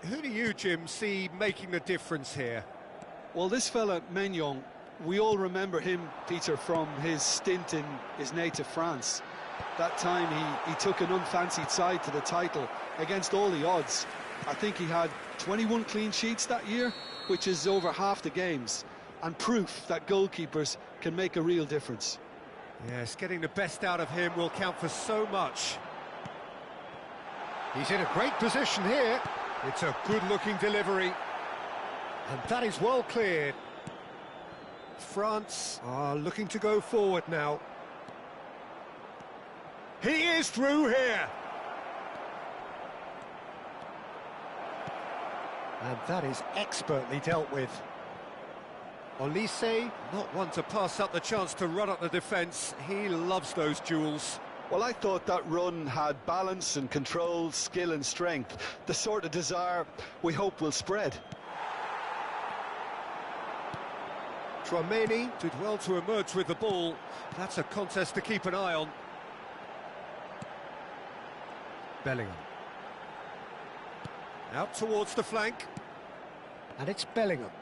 Who do you, Jim, see making the difference here? Well, this fella, Maignan, we all remember him, Peter, from his stint in his native France. That time he took an unfancied side to the title against all the odds. I think he had 21 clean sheets that year, which is over half the games, and proof that goalkeepers can make a real difference. Yes, getting the best out of him will count for so much. He's in a great position here. It's a good-looking delivery. And that is well cleared. France are looking to go forward now. He is through here. And that is expertly dealt with. Olise, not one to pass up the chance to run up the defence. He loves those duels. Well, I thought that run had balance and control, skill and strength. The sort of desire we hope will spread. Chouameni did well to emerge with the ball. That's a contest to keep an eye on. Bellingham. Out towards the flank. And it's Bellingham.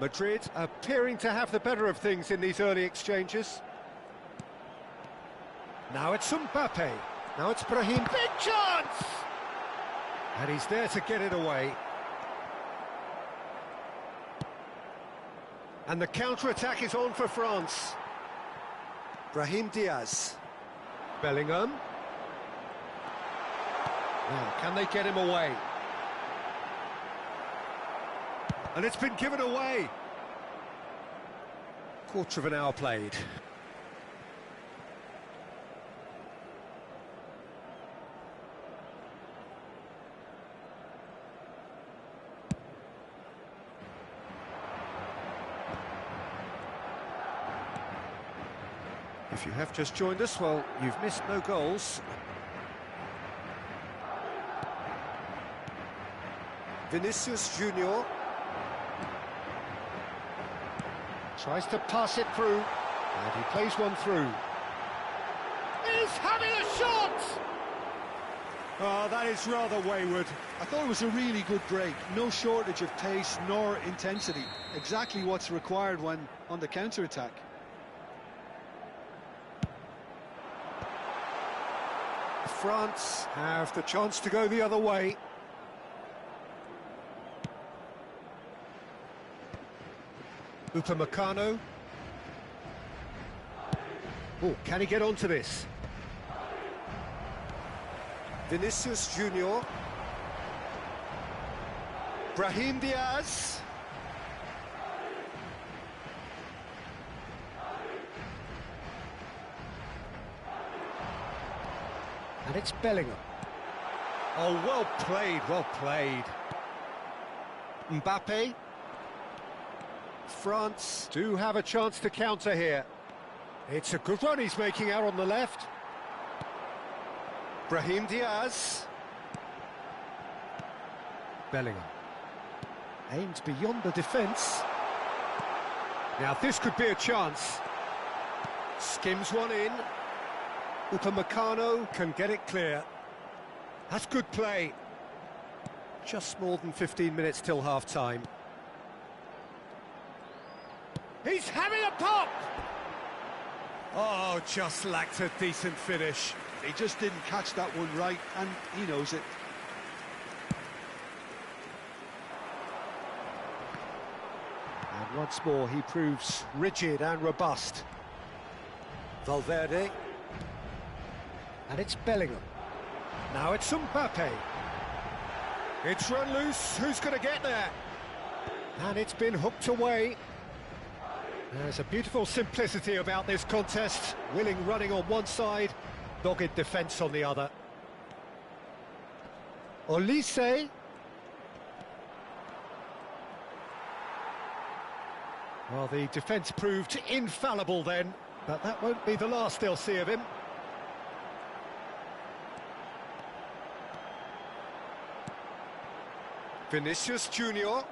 Madrid appearing to have the better of things in these early exchanges. Now it's Mbappe. Now it's Brahim. Big chance! And he's there to get it away. And the counter-attack is on for France. Brahim Diaz. Bellingham. Now, can they get him away? And it's been given away. Quarter of an hour played. If you have just joined us, well, you've missed no goals. Vinicius Junior tries to pass it through, and he plays one through. He's having a shot! Oh, that is rather wayward. I thought it was a really good break. No shortage of pace nor intensity. Exactly what's required when on the counter-attack. France have the chance to go the other way. Upamecano. Oh, can he get onto this? Vinicius Junior. Brahim Diaz. And it's Bellingham. Oh, well played, well played. Mbappe. France do have a chance to counter here. It's a good run he's making out on the left. Brahim Diaz. Bellingham. Aimed beyond the defence. Now this could be a chance. Skims one in. Upamecano can get it clear. That's good play. Just more than 15 minutes till half-time. He's having a pop! Oh, just lacked a decent finish. He just didn't catch that one right, and he knows it. And once more, he proves rigid and robust. Valverde. And it's Bellingham. Now it's Mbappe. It's run loose. Who's going to get there? And it's been hooked away. There's a beautiful simplicity about this contest. Willing running on one side, dogged defence on the other. Olise. Well, the defence proved infallible then, but that won't be the last they'll see of him. Vinicius Junior.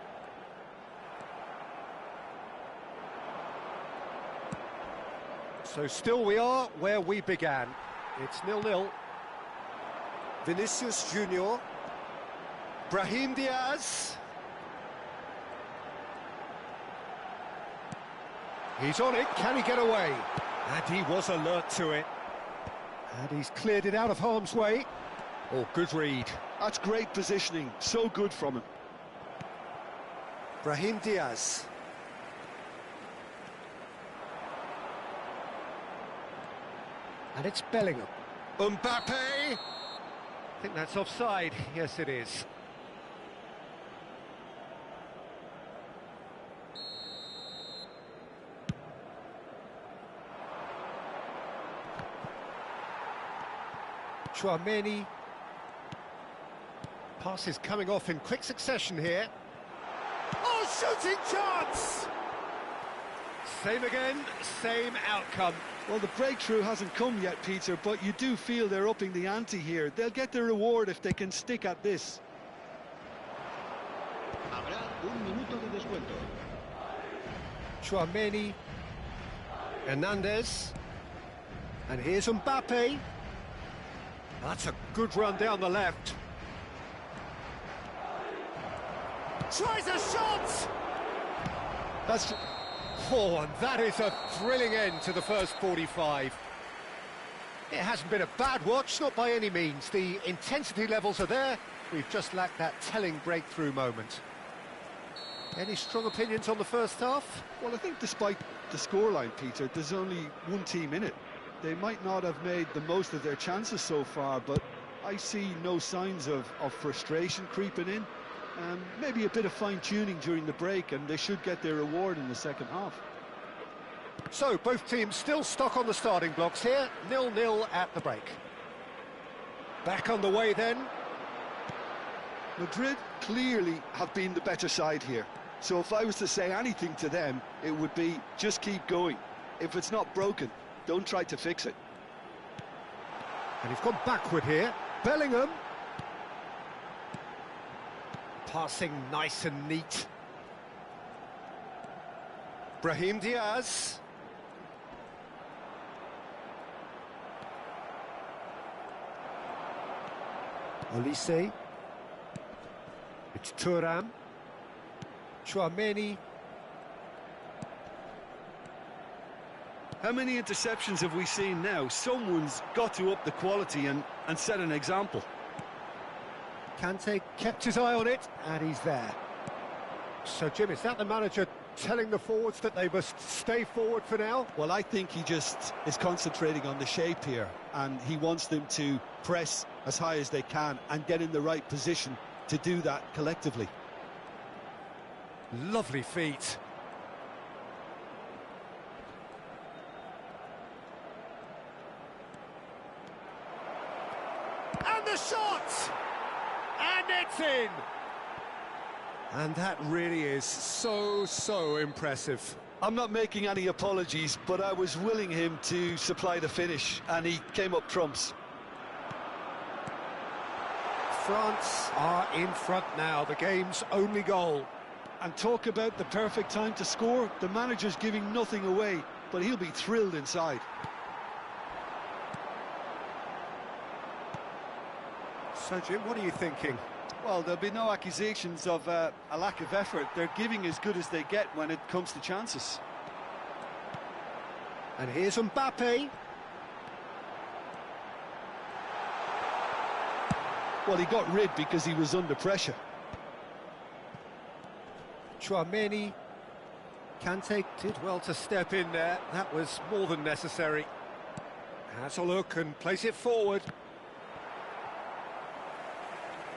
So still we are where we began. It's 0-0. Vinicius Junior. Brahim Diaz. He's on it, can he get away? And he was alert to it. And he's cleared it out of harm's way. Oh, good read. That's great positioning, so good from him. Brahim Diaz. And it's Bellingham. Mbappe! I think that's offside. Yes, it is. Chouameni. Passes coming off in quick succession here. Oh, shooting chance! Same again, same outcome. Well, the breakthrough hasn't come yet, Peter, but you do feel they're upping the ante here. They'll get their reward if they can stick at this. Habrá un minuto de descuento. Chouameni, Hernandez, and here's Mbappe. That's a good run down the left. Tries a shot! Oh, and that is a thrilling end to the first 45. It hasn't been a bad watch, not by any means. The intensity levels are there. We've just lacked that telling breakthrough moment. Any strong opinions on the first half? Well, I think despite the scoreline, Peter, there's only one team in it. They might not have made the most of their chances so far, but I see no signs of frustration creeping in. Maybe a bit of fine-tuning during the break, and they should get their reward in the second half. So, both teams still stuck on the starting blocks here, 0-0 at the break. Back on the way then. Madrid clearly have been the better side here. So if I was to say anything to them, it would be just keep going. If it's not broken, don't try to fix it. And he's gone backward here. Bellingham. Passing nice and neat. Brahim Diaz. Olise. It's Thuram. Chouameni. How many interceptions have we seen now? Someone's got to up the quality and set an example. Kante kept his eye on it, and he's there. So, Jim, is that the manager telling the forwards that they must stay forward for now? Well, I think he just is concentrating on the shape here, and he wants them to press as high as they can and get in the right position to do that collectively. Lovely feet. And the shot! And it's in! And that really is so impressive. I'm not making any apologies, but I was willing him to supply the finish, and he came up trumps. France are in front now, the game's only goal. And talk about the perfect time to score. The manager's giving nothing away, but he'll be thrilled inside. So, Jim, what are you thinking? Well, there'll be no accusations of a lack of effort. They're giving as good as they get when it comes to chances. And here's Mbappe. Well, he got rid because he was under pressure. Chouameni. Kante did well to step in there. That was more than necessary. Has a look and place it forward.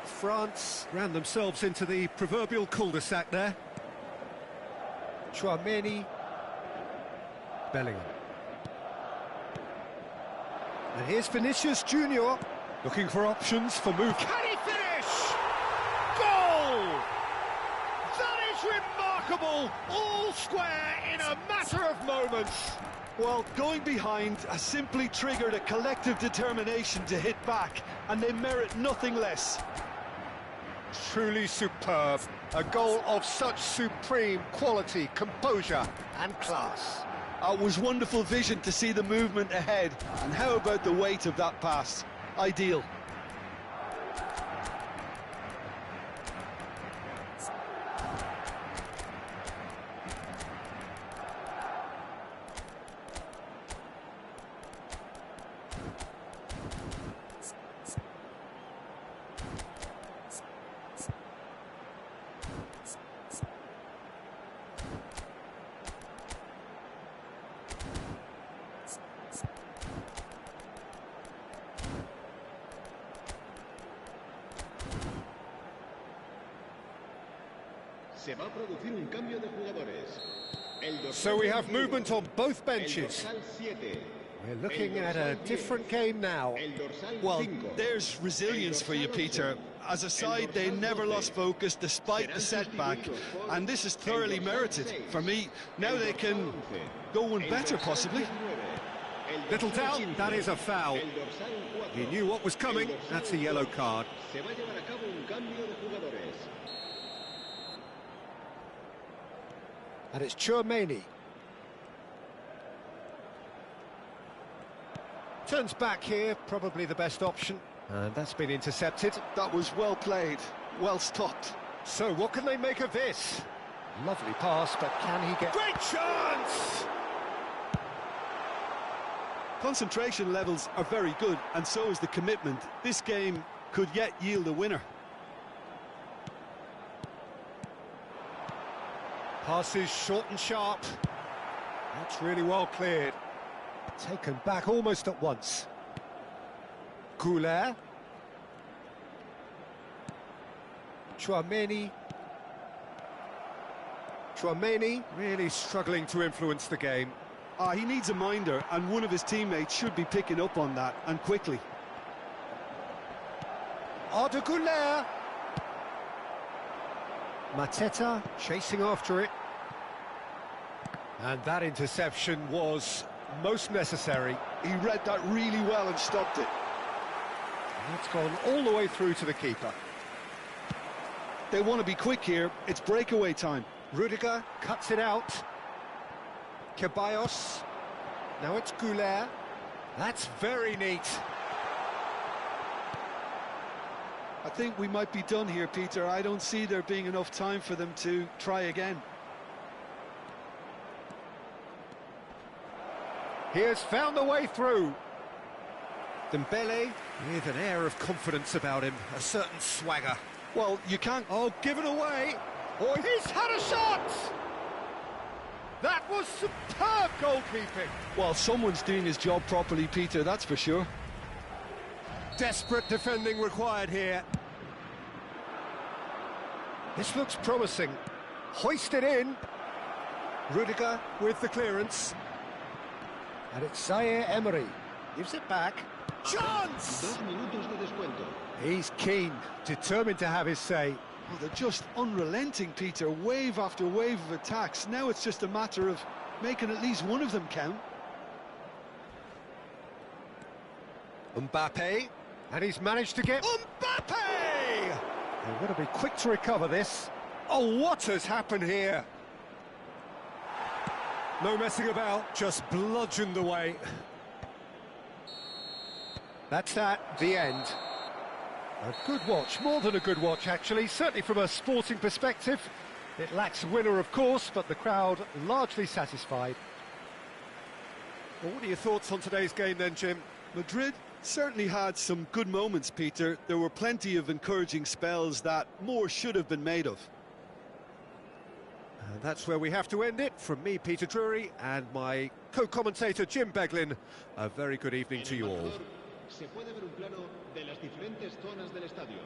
France ran themselves into the proverbial cul-de-sac there. Chouameni. Bellingham. And here's Vinicius Junior, looking for options for move. Can he finish? Goal! That is remarkable! All square in a matter of moments. Well, going behind has simply triggered a collective determination to hit back, and they merit nothing less. Truly superb. A goal of such supreme quality, composure and class. It was wonderful vision to see the movement ahead, and how about the weight of that pass? Ideal. So we have movement on both benches. We're looking at a different game now. Well, there's resilience for you, Peter. As a side, they never lost focus despite the setback, and this is thoroughly merited. For me, now they can go one better, possibly. Little doubt, that is a foul. He knew what was coming, that's a yellow card. And it's Chouameni. Turns back here, probably the best option. And that's been intercepted. That was well played, well stopped. So what can they make of this? Lovely pass, but can he get... Great chance! Concentration levels are very good, and so is the commitment. This game could yet yield a winner. Passes short and sharp. That's really well cleared. Taken back almost at once. Goulet. Chouameni really struggling to influence the game. He needs a minder, and one of his teammates should be picking up on that, and quickly. Arda Goulet. Mateta chasing after it. And that interception was most necessary. He read that really well and stopped it. And it's gone all the way through to the keeper. They want to be quick here. It's breakaway time. Rudiger cuts it out. Ceballos. Now it's Goulet. That's very neat. I think we might be done here, Peter. I don't see there being enough time for them to try again. He has found the way through. Dembele with an air of confidence about him, a certain swagger. Well, you can't... Oh, give it away. Oh, he's had a shot! That was superb goalkeeping. Well, someone's doing his job properly, Peter, that's for sure. Desperate defending required here. This looks promising. Hoisted in. Rudiger with the clearance. And it's Zaire Emery. Gives it back. Chance! 2 minutos de descuento. He's keen, determined to have his say. Well, they're just unrelenting, Peter. Wave after wave of attacks. Now it's just a matter of making at least one of them count. Mbappe. And he's managed to get... Mbappe! They're going to be quick to recover this. Oh, what has happened here? No messing about, just bludgeoned away. That's that, the end. A good watch, more than a good watch actually, certainly from a sporting perspective. It lacks a winner, of course, but the crowd largely satisfied. Well, what are your thoughts on today's game then, Jim? Madrid certainly had some good moments, Peter. There were plenty of encouraging spells that more should have been made of. And that's where we have to end it. From me, Peter Drury, and my co-commentator, Jim Beglin, a very good evening to you all. Se puede ver un plano de las diferentes zonas del estadio.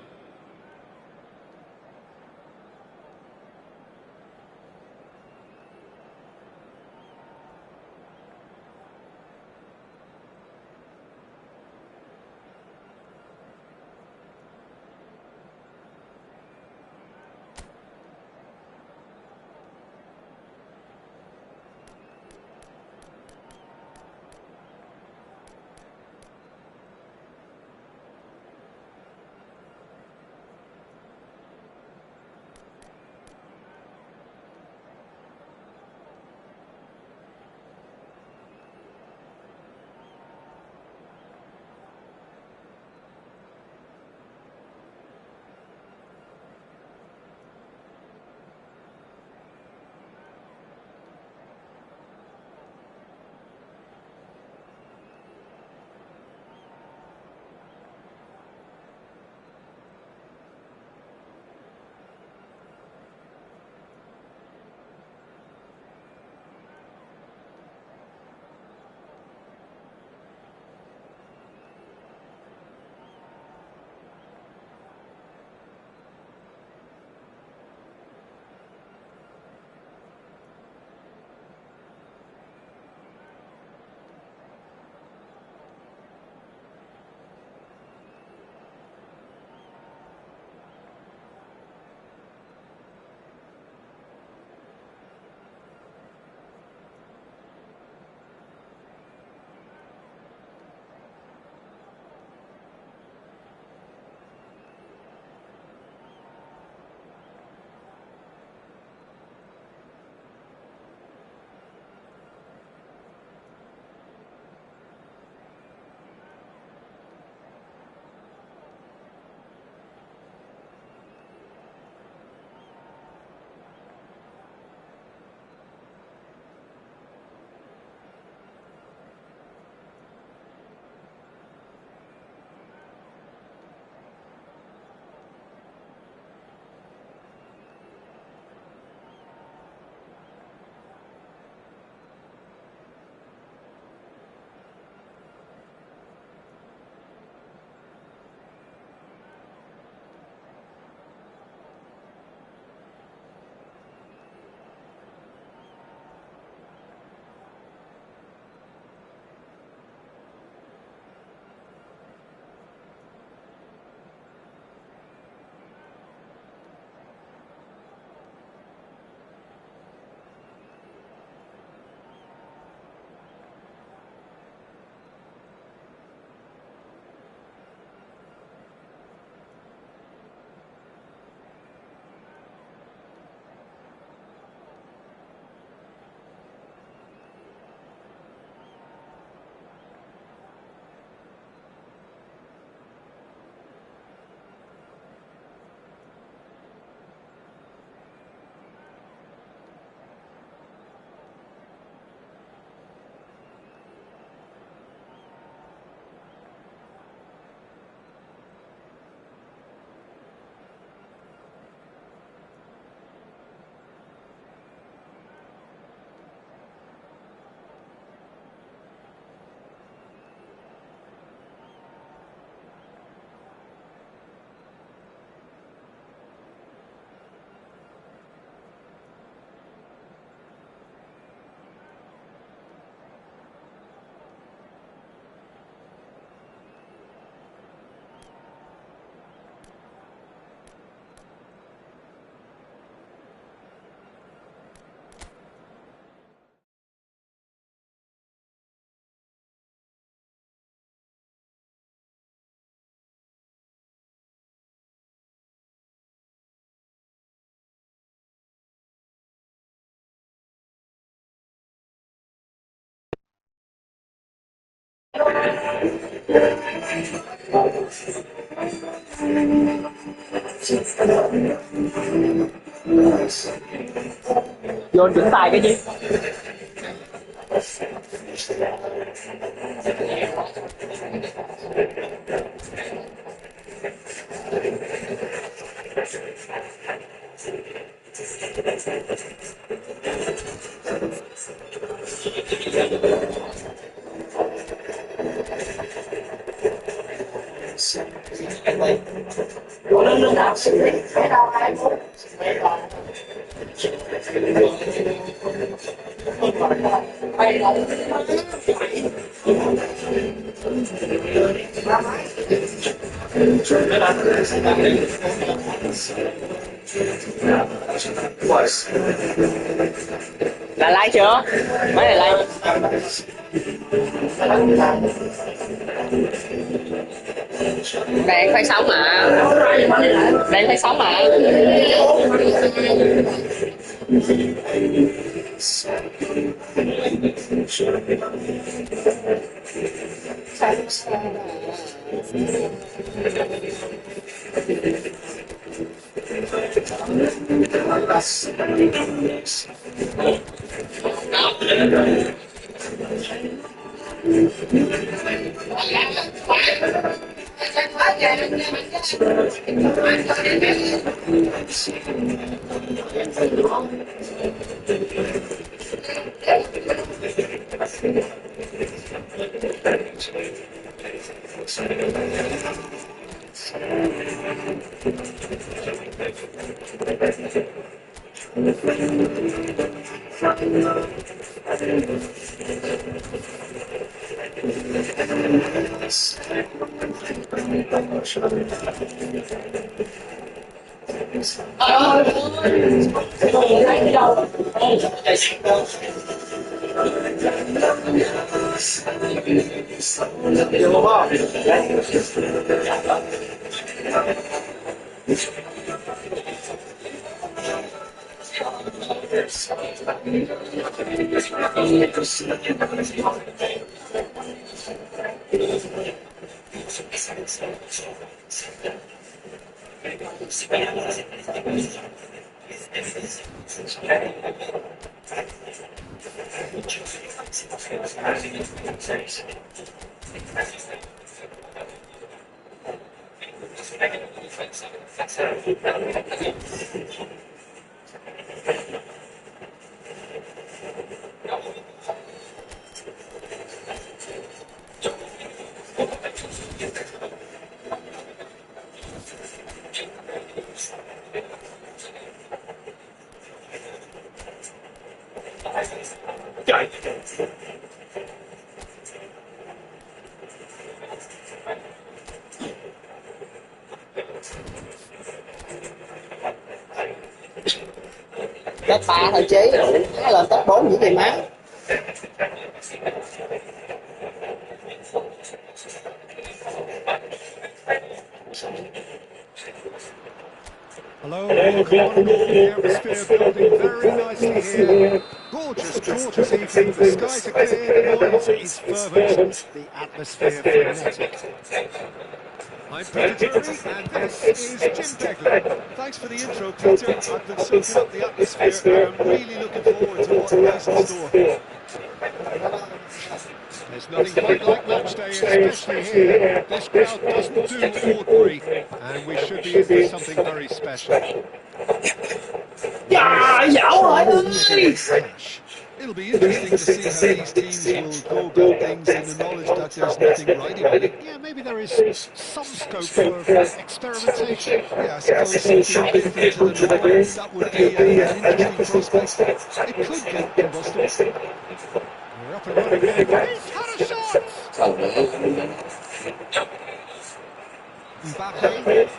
Vô chỉnh tay cái gì? Là like chưa? Mấy này like. Đang phát sóng mà. Đang phát sóng mà. Top 3 thôi chứ, nó lên top 4 những gì má. Hello, welcome on board. The atmosphere building very nicely here. Gorgeous quarter this evening. The skies are clear, the noise is fervent, the atmosphere frenetic. I'm Peter Drury, and this is Jim Begley. Thanks for the intro, Peter. I've been soaking up the atmosphere and I'm really looking forward to what lies in store. There's nothing quite like match day, especially here. This crowd doesn't do ordinary, and we should be in for something very special. It'll be interesting to see how these teams will go about things in the knowledge that there's nothing riding on it. Yeah, maybe there is some scope for experimentation. Yeah, I suppose something different to the norm. That would be an interesting prospect. It could get combustible. We're up and running here. He's had a shot! Mbappe,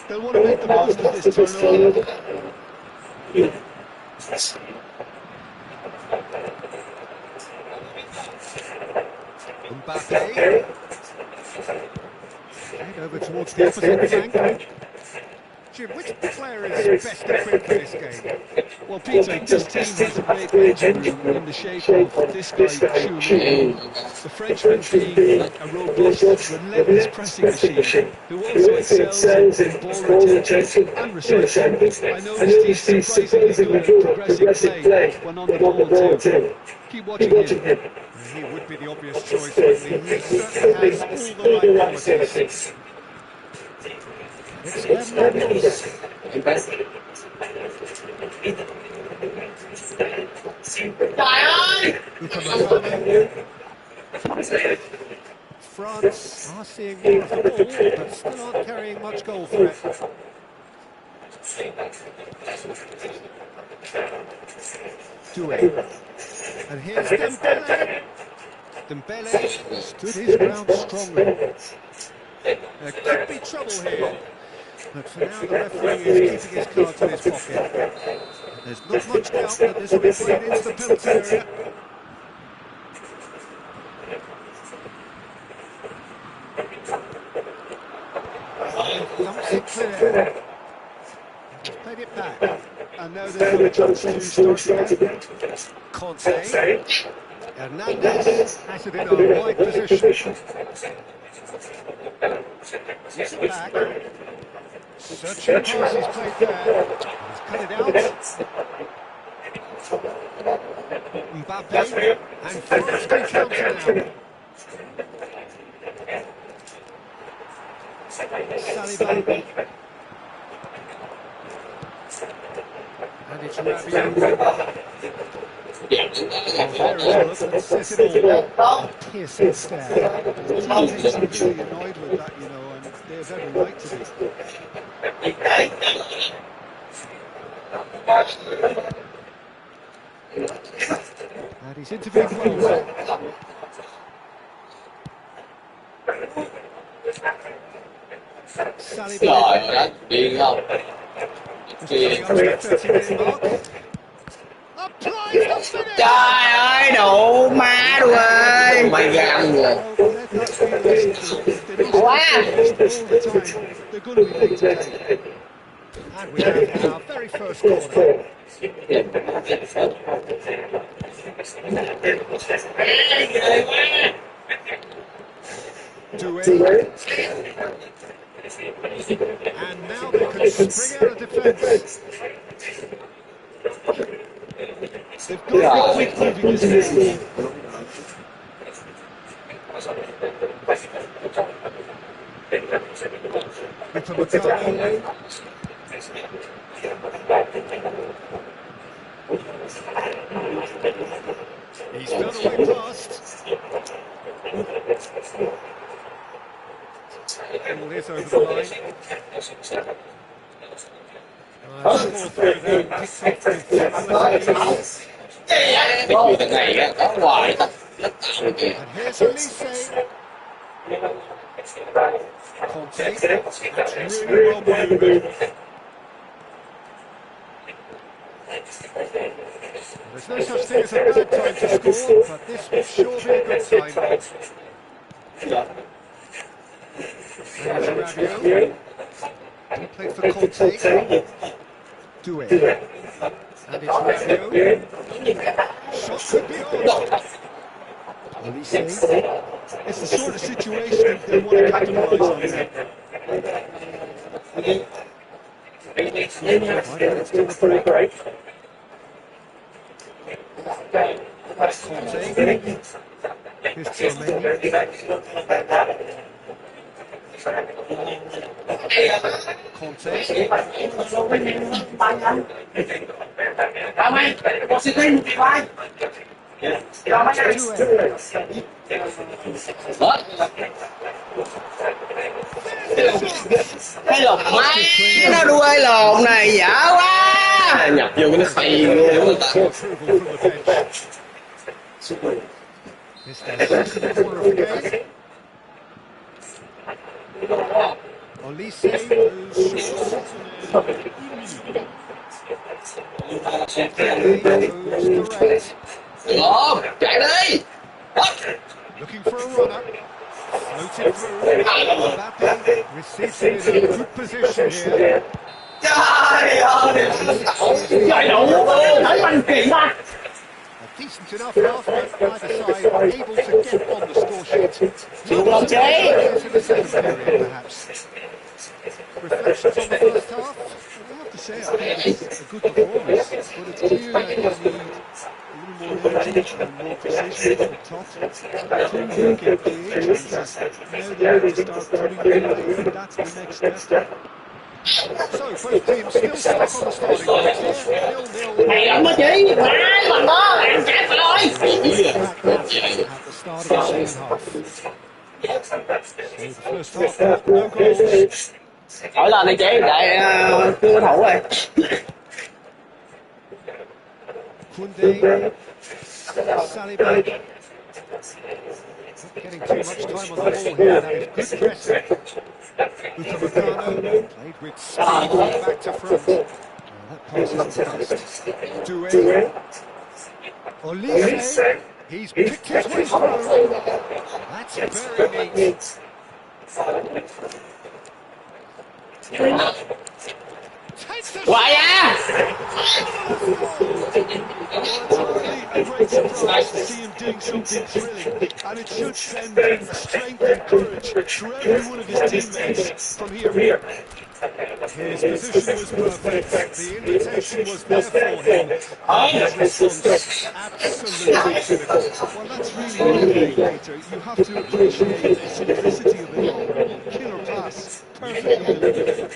they'll want to make the most of this turnover. Mbappe. Head over towards the opposite flank. Jim, which player is best equipped for this game? Well, Peter, this team has a great engine room in the shape of this guy, Chouameni. The Frenchman being a robust, relentless pressing machine who also excels in ball retention and recycling. I noticed he's surprisingly good at progressive play when on the ball too. Keep watching him. He would be the obvious choice, wouldn't he? He certainly has all the right qualities. It's Lenguyen. France are seeing more of the ball, but still aren't carrying much goal threat. Doué. And here's Dembele. Dembele stood his ground strongly. There could be trouble here, but for now the referee is keeping his cards in his pocket. There's not much doubt that this will be played into the penalty area. Dumps it clear. He's played it back. And now they have a chance to start again. Conte. Hernandez has it in a wide position. Gets it back. Searching passes played there. He's cut it out. Mbappe. And France can counter now. Saliba. And it's Rabiot. Well, there is a look that says it all. A piercing stare. The team seems really annoyed with that, you know, and they have every right to be. And he's intervened well. Saliba. Just coming up to the 30-minute mark. Applies the finish! Trời ơi, đủ má đuôi ơi. Mày gan rồi. Quá. And we have our very first corner. Doué. And now they can spring out of defence. They've got to be quick moving this game. He's done away past. Ball is over the line. Score through there, picked up with and here's Elise. Conte. That's really well manoeuvred. There's no such thing as a bad time to score, but this will sure be a good sign. And it's Rabiot. He played for Conte. Doué. And it's Rabiot. Shot could be on. Elise. It's the sort of situation they want to capitalise on now. 5 minutes till the break. Conte. Here's Chouameni. Conte. Cái lột má nó đuôi lồn này dở quá. Nhập vô cái nó xây luôn. Olise Ồ, chạy đi. looking for a runner. Floated through. Mbappe receives it in a good position here. Trời ơi. Giải đấu thấy mình kỳ quá. A decent enough half, but either side able to get on the score sheet. Chịu lòng chế. In the second period, perhaps. Reflections on the first half? I have to say, I think it's a good performance, but it's clear that you need a little more energy and more precision up top. Clearly getting PA chances. Now they need to start putting them away, and that's the next step. So both teams still stuck on the starting point here. 0-0. Mày lắm đó chị. Má lần đó ăn chết mày ơi. Back at the start of the second half. So the first half, no goals. Hỏi lên đi chị, để chưa thủ rồi. Koundé, Saliba. Not getting too much time on the ball here. That is good pressing. Upamecano played with speed back to front. That pass isn't fast. Doué. Olise. He's picked his way through. That's very neat. Hoài à. A great surprise to see him doing something thrilling, and it should send strength and courage to every one of his teammates from here. His position was perfect, the invitation was there for him, and his response absolutely clinical. Well, that's really good, Peter. You have to appreciate the simplicity of it all. Killer pass, perfectly delivered.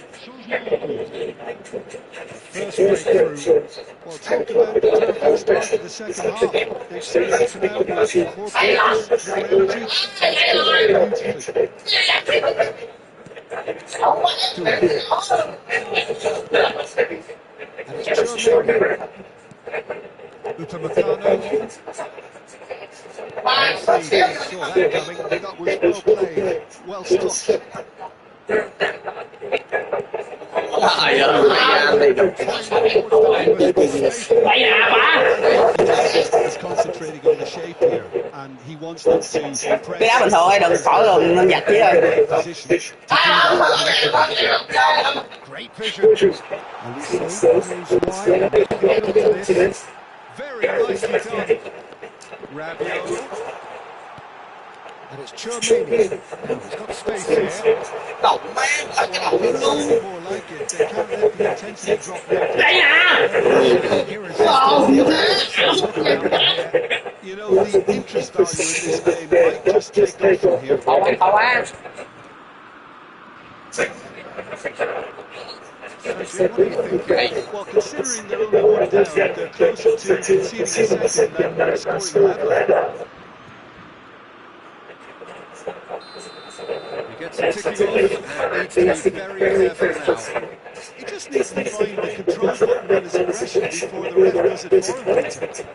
First breakthrough. Well, talk about the perfect start to the second half. They've started to now with more focus, more energy. Beautifully. And it's Germany. Upamecano. I see, saw that coming. That was well played, well stopped. Trời ơi, mày à bà. He's concentrating on the shape here, and he wants them to press. Cái đá bình thường ơi, đừng khỏi rồi nên giặt chứ ơi. Great vision. Olise moves wide, making to this. Very nicely done. Rabiot. And it's Germany. He's got space here. Cậu mang. More like it. They can't let the intensity drop now. Đây à. You know, the interest value in this game might just take off from here. Cậu á. What do you think? Well, considering they're only one down, they're closer to conceding a second than scoring a level. He gets it ticking off and needs to be very careful now. He just needs to find the control button on his aggression before the ref does it for him, Peter.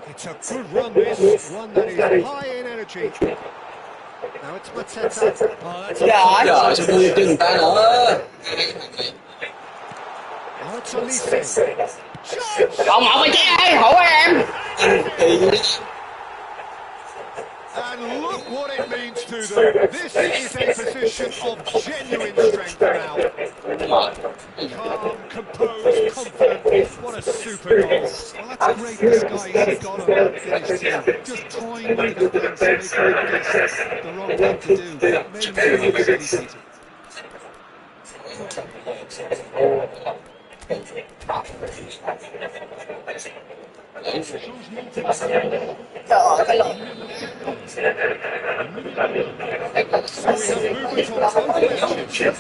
It's a good run, this. One that is high in energy. Now it's Mateta. Oh, that's a Trời, sao tôi chân ta nữa. Oh, it's Olise. Cậu mộng mày chết ơi, hổ em. And look what it means to them. This is a position of genuine strength now. Calm, composed, confident. What a super goal. Well, that's great disguise he got on that finish too. Just toying with the defence, making it guess the wrong thing to do. Made him look silly, Peter. Trời cái lộn. So we have movement on both benches.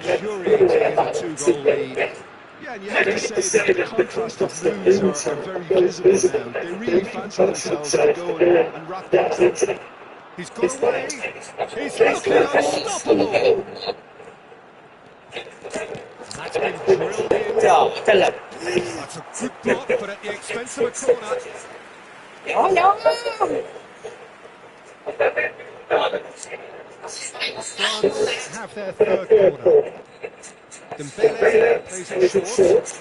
Luxuriating in the two-goal lead. Yeah, and you have to say that the contrast of moods are very visible now. They really fancy themselves to go and wrap things up. He's got away. He's looking unstoppable. That's been drilled in. Trời cái lộn. That's a good block, but at the expense of a corner. Nhỏ. France have their third corner. Dembele plays it short.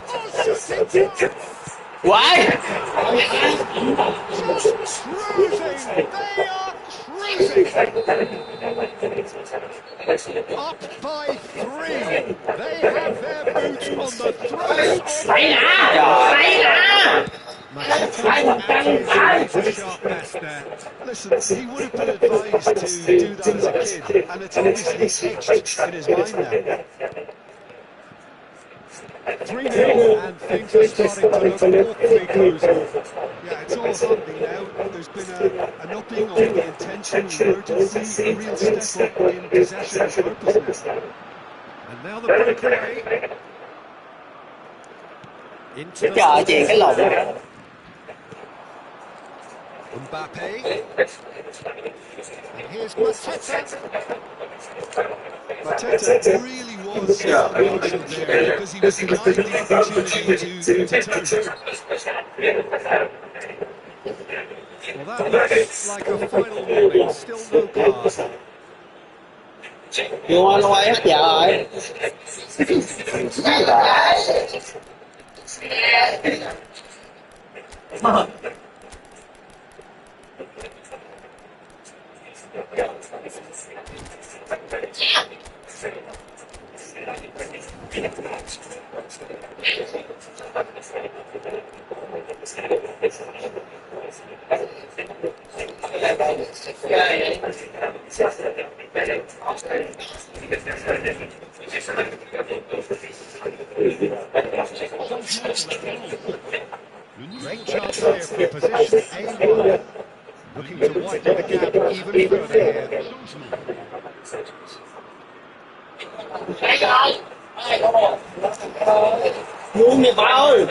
Oh, shooting chance! Quái. Just cruising. They are cruising. Up by 3. They have their boots on the throats of Phải đã, phải đã. Mateta at his laser-sharp best there. Listen, he would have been advised to do that as a kid, and it's obviously etched in his mind now. 3-0, and things are starting to look awfully cosy. Yeah, it's all happening now. There's been an upping of the intention, the urgency, a real step up in possession and purpose now. And now the breakaway. Into the Trời chèn cái lồng. Mbappe. And here's Mateta. Mateta really was crucial there because he was denied the opportunity to turn. Well, that looks like a final warning. Still no card. Vô anh quay hết giờ rồi. Great chance here for position A1. Looking to widen the gap even further here. Muôn nè ba ơi.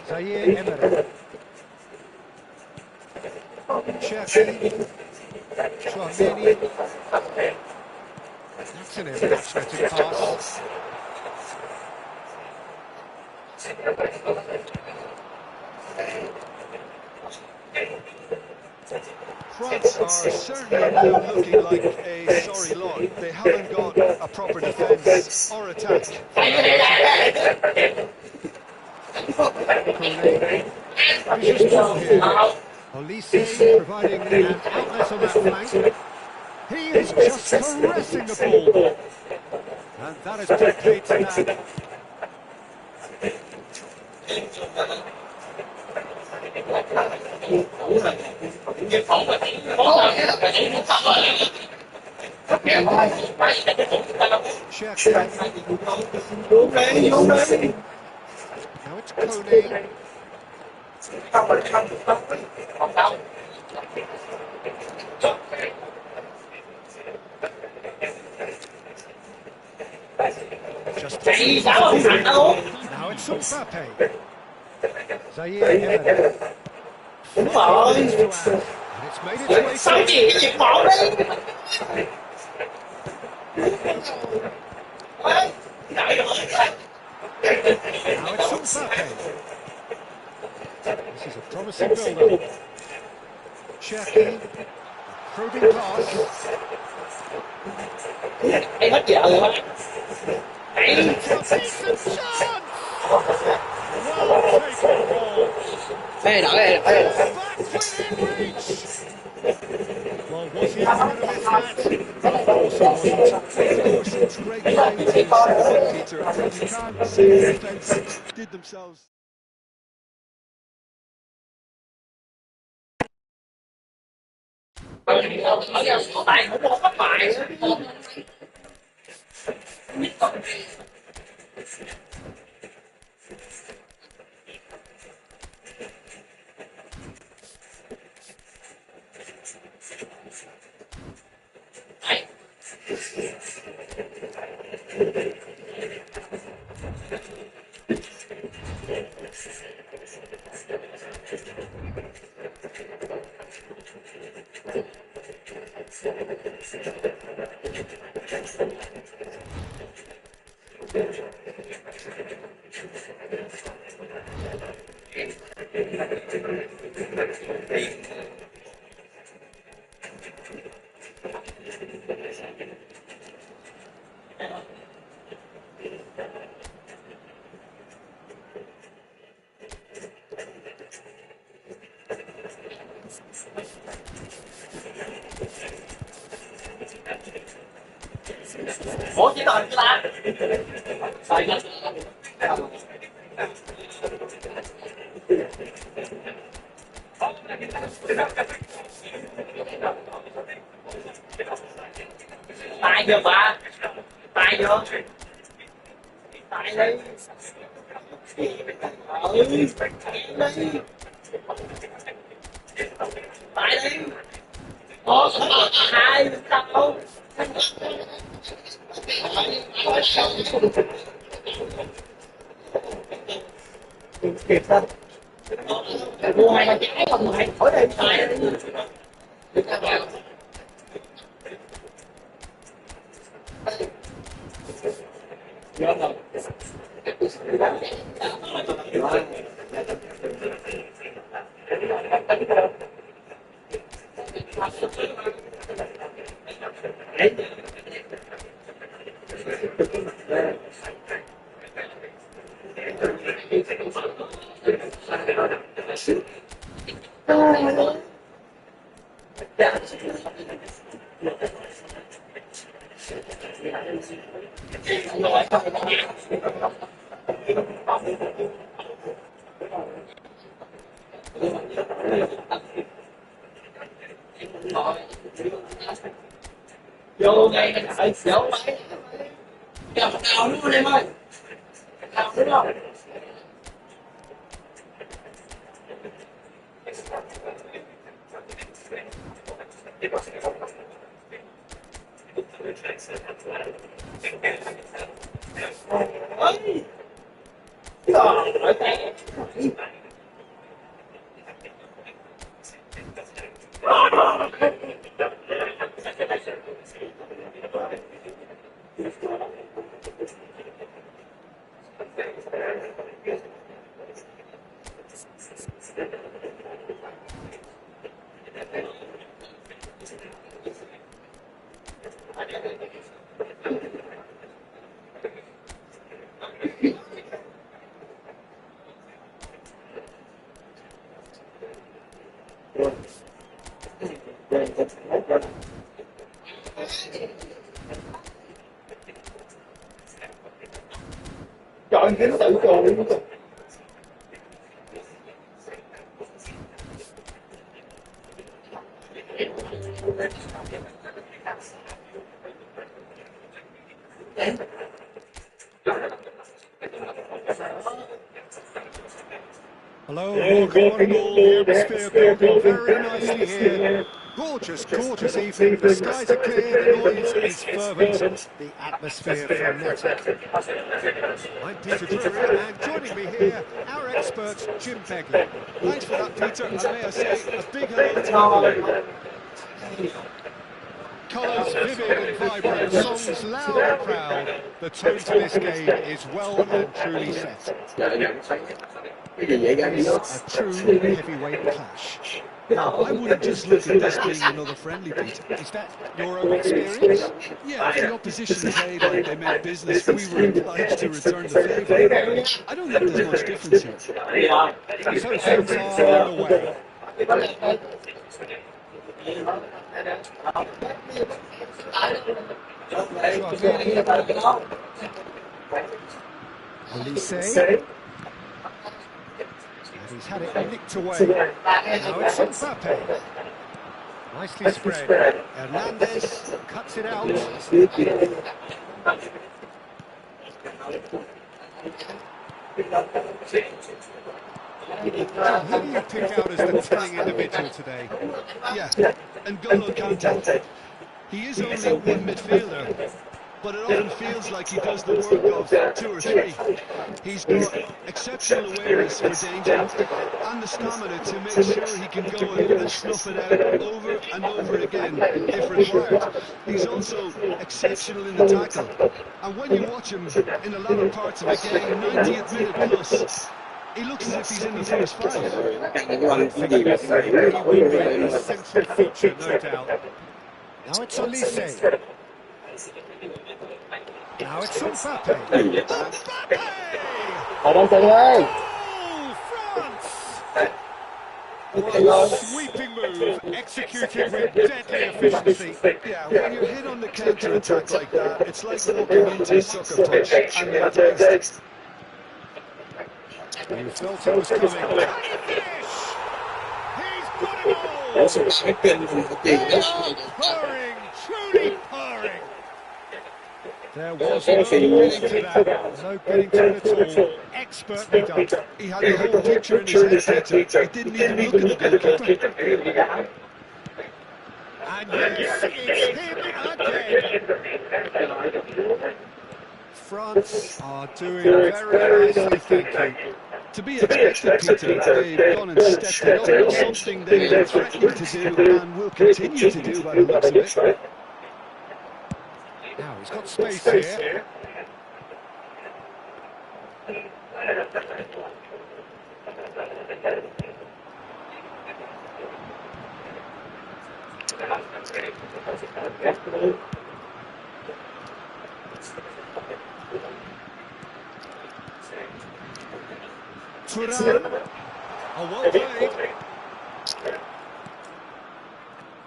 Zaire Emery. Cherki. Chouameni. That's an imaginative pass. France are certainly now looking like a sorry lot. They haven't got a proper defence or attack. Vicious ball here. Olise providing an outlet on that flank. He is just caressing the ball. And that is put paid to that. Cherki. Now it's Kone. Just now it's Mbappe. Zaire Emery. Đúng rồi. And it's made its way Sao through. gì cái việc bỏ đấy. Now it's Mbappe. This is a promising build-up. Cherki. Probing pass. Em hết giờ rồi á. It's a decent chance! Well taken ball. Ê, đợi. Back within reach. Well, was he going to miss that? Of course he wasn't. Of course, it's great play to step up, Peter, and you can't say the defence did themselves. Ở nhà sổ tay cũng không bắt bài. Ủa chỉ đợi ta. Sai nhất. Tài chưa bà? Tài chưa? Tài đi. Tài đi. Ủa hai tao. Kịp không? Mua hai ba trái không mày khỏi đây tài đi. Nhớ không? Vô đây mình phải vô máy cầm đầu luôn em ơi, đầu đúng không? Ôi trời ơi trời ơi, tự chùi luôn. Hello, welcome on board. The atmosphere building very nicely here. Gorgeous, gorgeous evening. The skies are clear, the noise is fervent, the atmosphere frenetic. I'm Peter Drury, and joining me here, our expert, Jim Begley. Thanks for that, Peter, and may I say a big hello to you. Colours vivid and vibrant, songs loud and proud. The tone to this game is well and truly set. It's a true heavyweight clash. I wouldn't just look at this being another friendly, Peter. Is that your own experience? Yeah, if the opposition played like they meant business, we were obliged to return the favour. I don't think there's much difference here. So things are on the way. Elise. And he's had it nicked away. Now it's Mbappe. Nicely spread. Hernandez cuts it out. Who do you pick out as the telling individual today? Yeah, and N'Golo Kante. He is only one midfielder, but it often feels like he does the work of two or three. He's got exceptional awareness for danger and the stamina to make sure he can go and snuff it out over and over again if required. He's also exceptional in the tackle, and when you watch him in the latter parts of a game, 90th minute plus, he looks as if he's in the first five. He will be a central feature, no doubt. Now it's Elise. Now it's Mbappe. Ở đâu trời ơi. Oh, France! One sweeping move, executed with deadly efficiency. Yeah, when you're hit on the counter-attack like that, it's like walking into a sucker punch, and they're placed. You felt it was coming. Can he finish? He's got a goal! They are purring, truly purring. There was no getting to that, no getting to it at all. Expertly done. He had the whole picture in his head, Peter. He didn't even look at the goalkeeper. And yes, it's him again. France are doing very nicely, thank you. To be expected, Peter, they've gone and stepped it up. It's something they've been threatening to do and will continue to do by the looks of it. Now he's got space here. Turan. Oh, well played.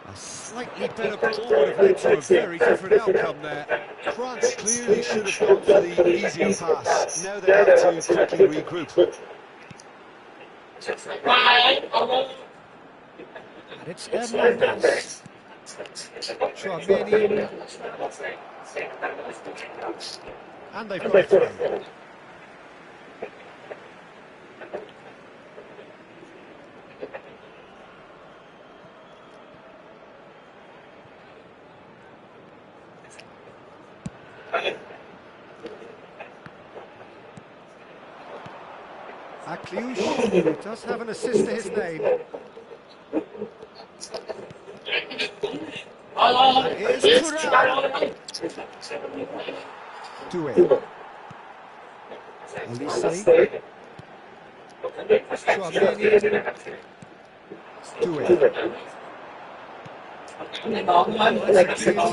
A slightly better ball would have led to a very different outcome there. France clearly should have gone for the easier pass. Now they have to quickly regroup. And it's Hernandez. Chouameni. And they've got it through. Akliouche does have an assist to his name. Here's Turan. Doué. Olise. Chouameni. Doué.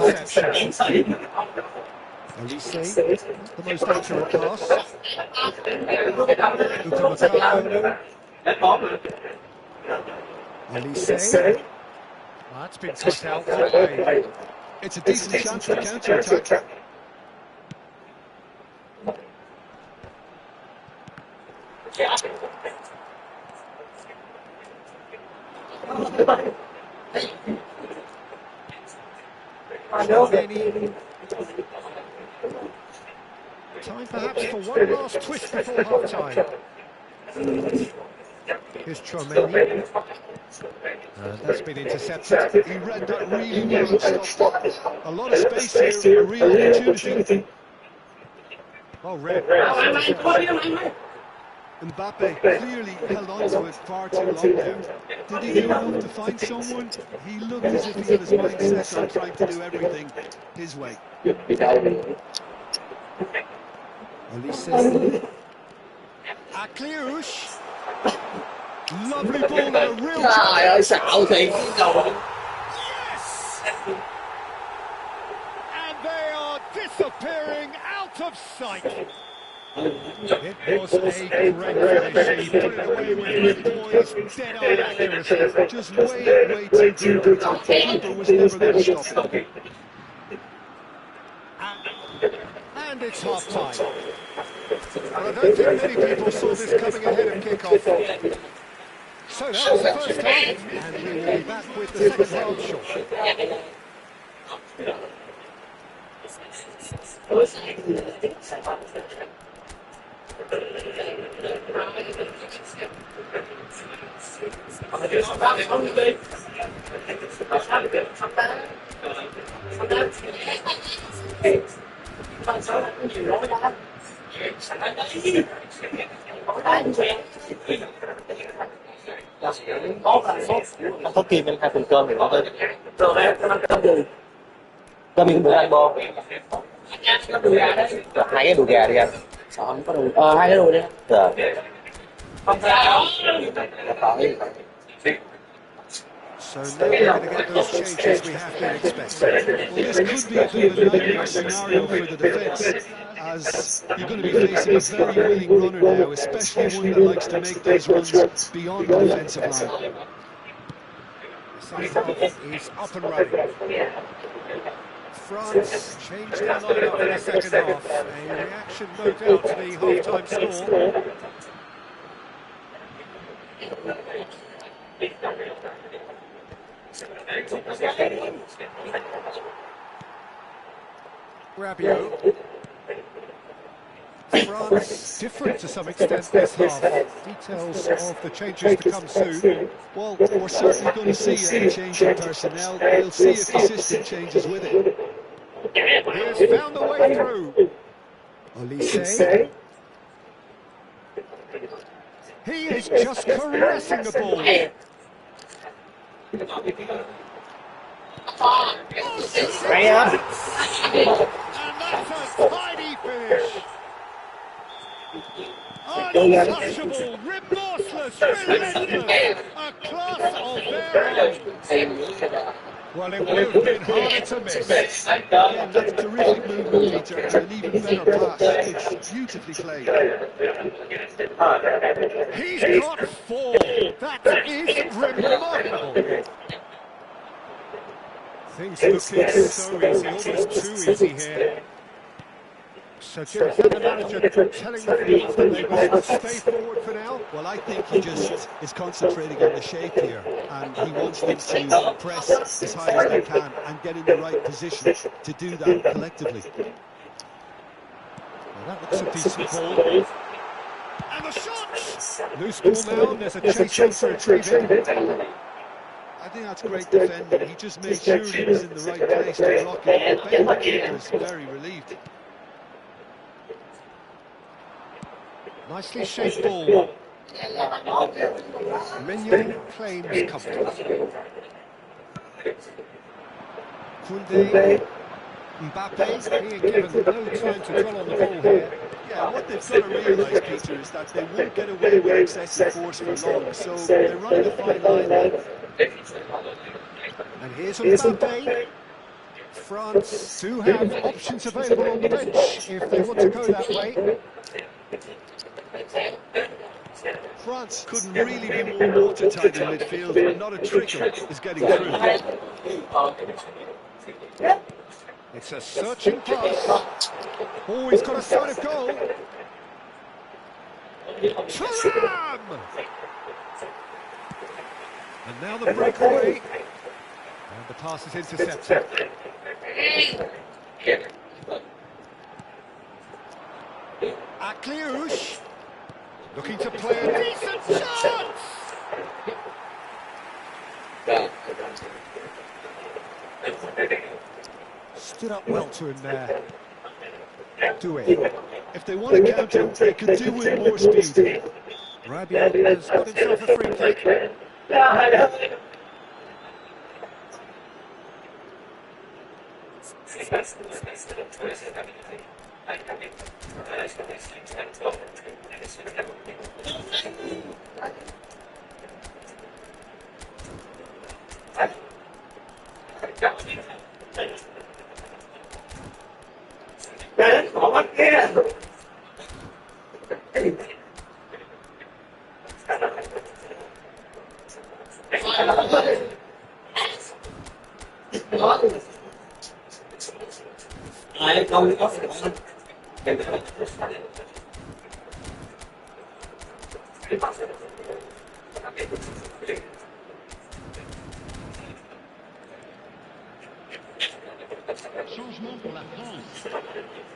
Interception. Olise, the most accurate pass. Upamecano. Olise. That's been cut out wide. It's a decent chance for counter-attack. Time perhaps for one last twist before half-time. Here's Chouameni. And that's been intercepted. He read that really well and stopped. A lot of space here, a real opportunity. Oh, red. Mbappe clearly held on to it far too long now. Did he do enough to find someone? He looked as if he had his mind set on trying to do everything his way. Olise. Akliouche. Lovely ball and a real chance. Yes! And they are disappearing out of sight. It was a great finish. He put it away with good poise, dead-on accuracy. Just way too good. The keeper was never going to stop him. And it's half-time. Well, I don't think many people saw this coming ahead of kick-off. So that was the first half, and we will be back with the second half shortly. Có kim em 2 phần cơm thì ngon hơn. Rồi em ăn cơm gì? Cơm mình bữa ăn bò. 2 cái đùi gà đi anh. Sao không có đùi? 2 cái đùi đi. Rồi. Không sao. So now we're going to get those changes we have been expecting. Well, this could be a bit of a nightmare scenario for the defence, as you're going to be facing a very willing runner now, especially one that likes to make those runs beyond the defensive line. second half is up and running. France changed their lineup for the second half. A reaction, no doubt, to the half-time score. Rabiot. France different to some extent this half. Details of the changes to come soon. Well, we're certainly going to see a change in personnel. We'll see if the system changes with it. He has found the way through. Olise. He is just caressing the ball. And that's a tidy finish. Untouchable, remorseless, relentless, a class of their own. Well, it would have been harder to miss. Again, that's terrific movement, Peter, and an even better pass. It's beautifully played. He's got four. That is remarkable. Things looking so easy, almost too easy here. So Jim, the manager telling the fans that they must stay forward for now? Well, I think he just is concentrating on the shape here, and he wants them to press as high as they can and get in the right position to do that collectively. Well, that looks a decent ball. And the shot! Loose ball now, and there's a chase on to retrieve it. I think that's great defending. He just made sure he was in the right place to block it. I bet the keeper's very relieved. Nicely shaped ball. Lenguyen claims comfort. Koundé, Mbappe being given no time to dwell on the ball here. Yeah, what they've got to realise, Peter, is that they won't get away with excessive force for long, so they're running a fine line there. And here's Mbappe. France do have options available on the bench if they want to go that way. France couldn't really be more watertight in midfield, and not a trickle is getting through. It's a searching pass. Oh, he's got a sight of goal. Thuram! And now the breakaway. And the pass is intercepted. Akliouche. Looking to play a decent shot! Stood up well to him there. Do it. If they want to counter, they could do with more speed. Rabiot has got himself a free kick. Changement pour la France.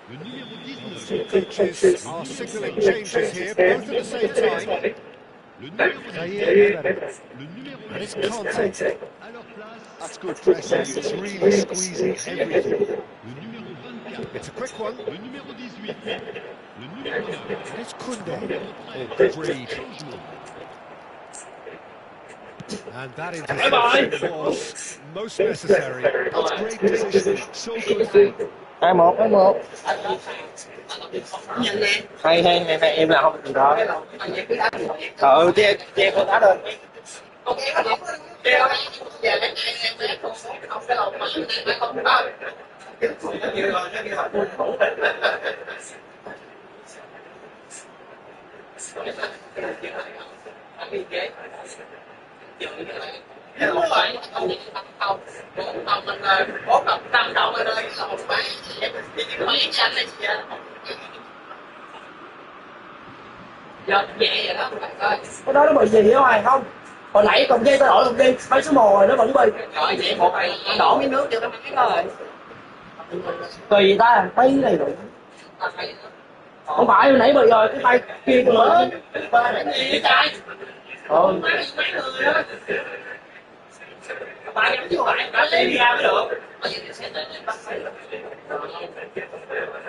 Le numéro 19. Two coaches are signalling changes here, both at the same time. Le numéro 17. Le numéro And it's 9. Kanté. À leur place, That's good pressing. It's really squeezing everything. le numéro 24. It's a quick one. Le numéro 18. Le numéro 9. And it's Koundé. Numéro Oh, 13. good read. Changement. And that interception was most necessary. That's great positioning. So good for him. 2-1. Hay em là không được đó. Che cô đá lên. Đúng rồi, không những tập không, bốn tập mình bốn tập trăm đồng ở đây là một bài mấy anh này chị giờ nhẹ vậy đó các bạn ơi. Cái đó nó bị gì đó mày không? Hồi nãy còn dây tao đổi một đi, mấy số 1 rồi nó vẫn bị. Rồi vậy một này đổ cái nước vô cái máy thôi. Tùy ta, tay này rồi. Không phải hồi nãy bị rồi, cái tay kia còn mới. Cái tay. Mấy người đó. Ba nhắm chứ bạn, đã lấy ra mới được.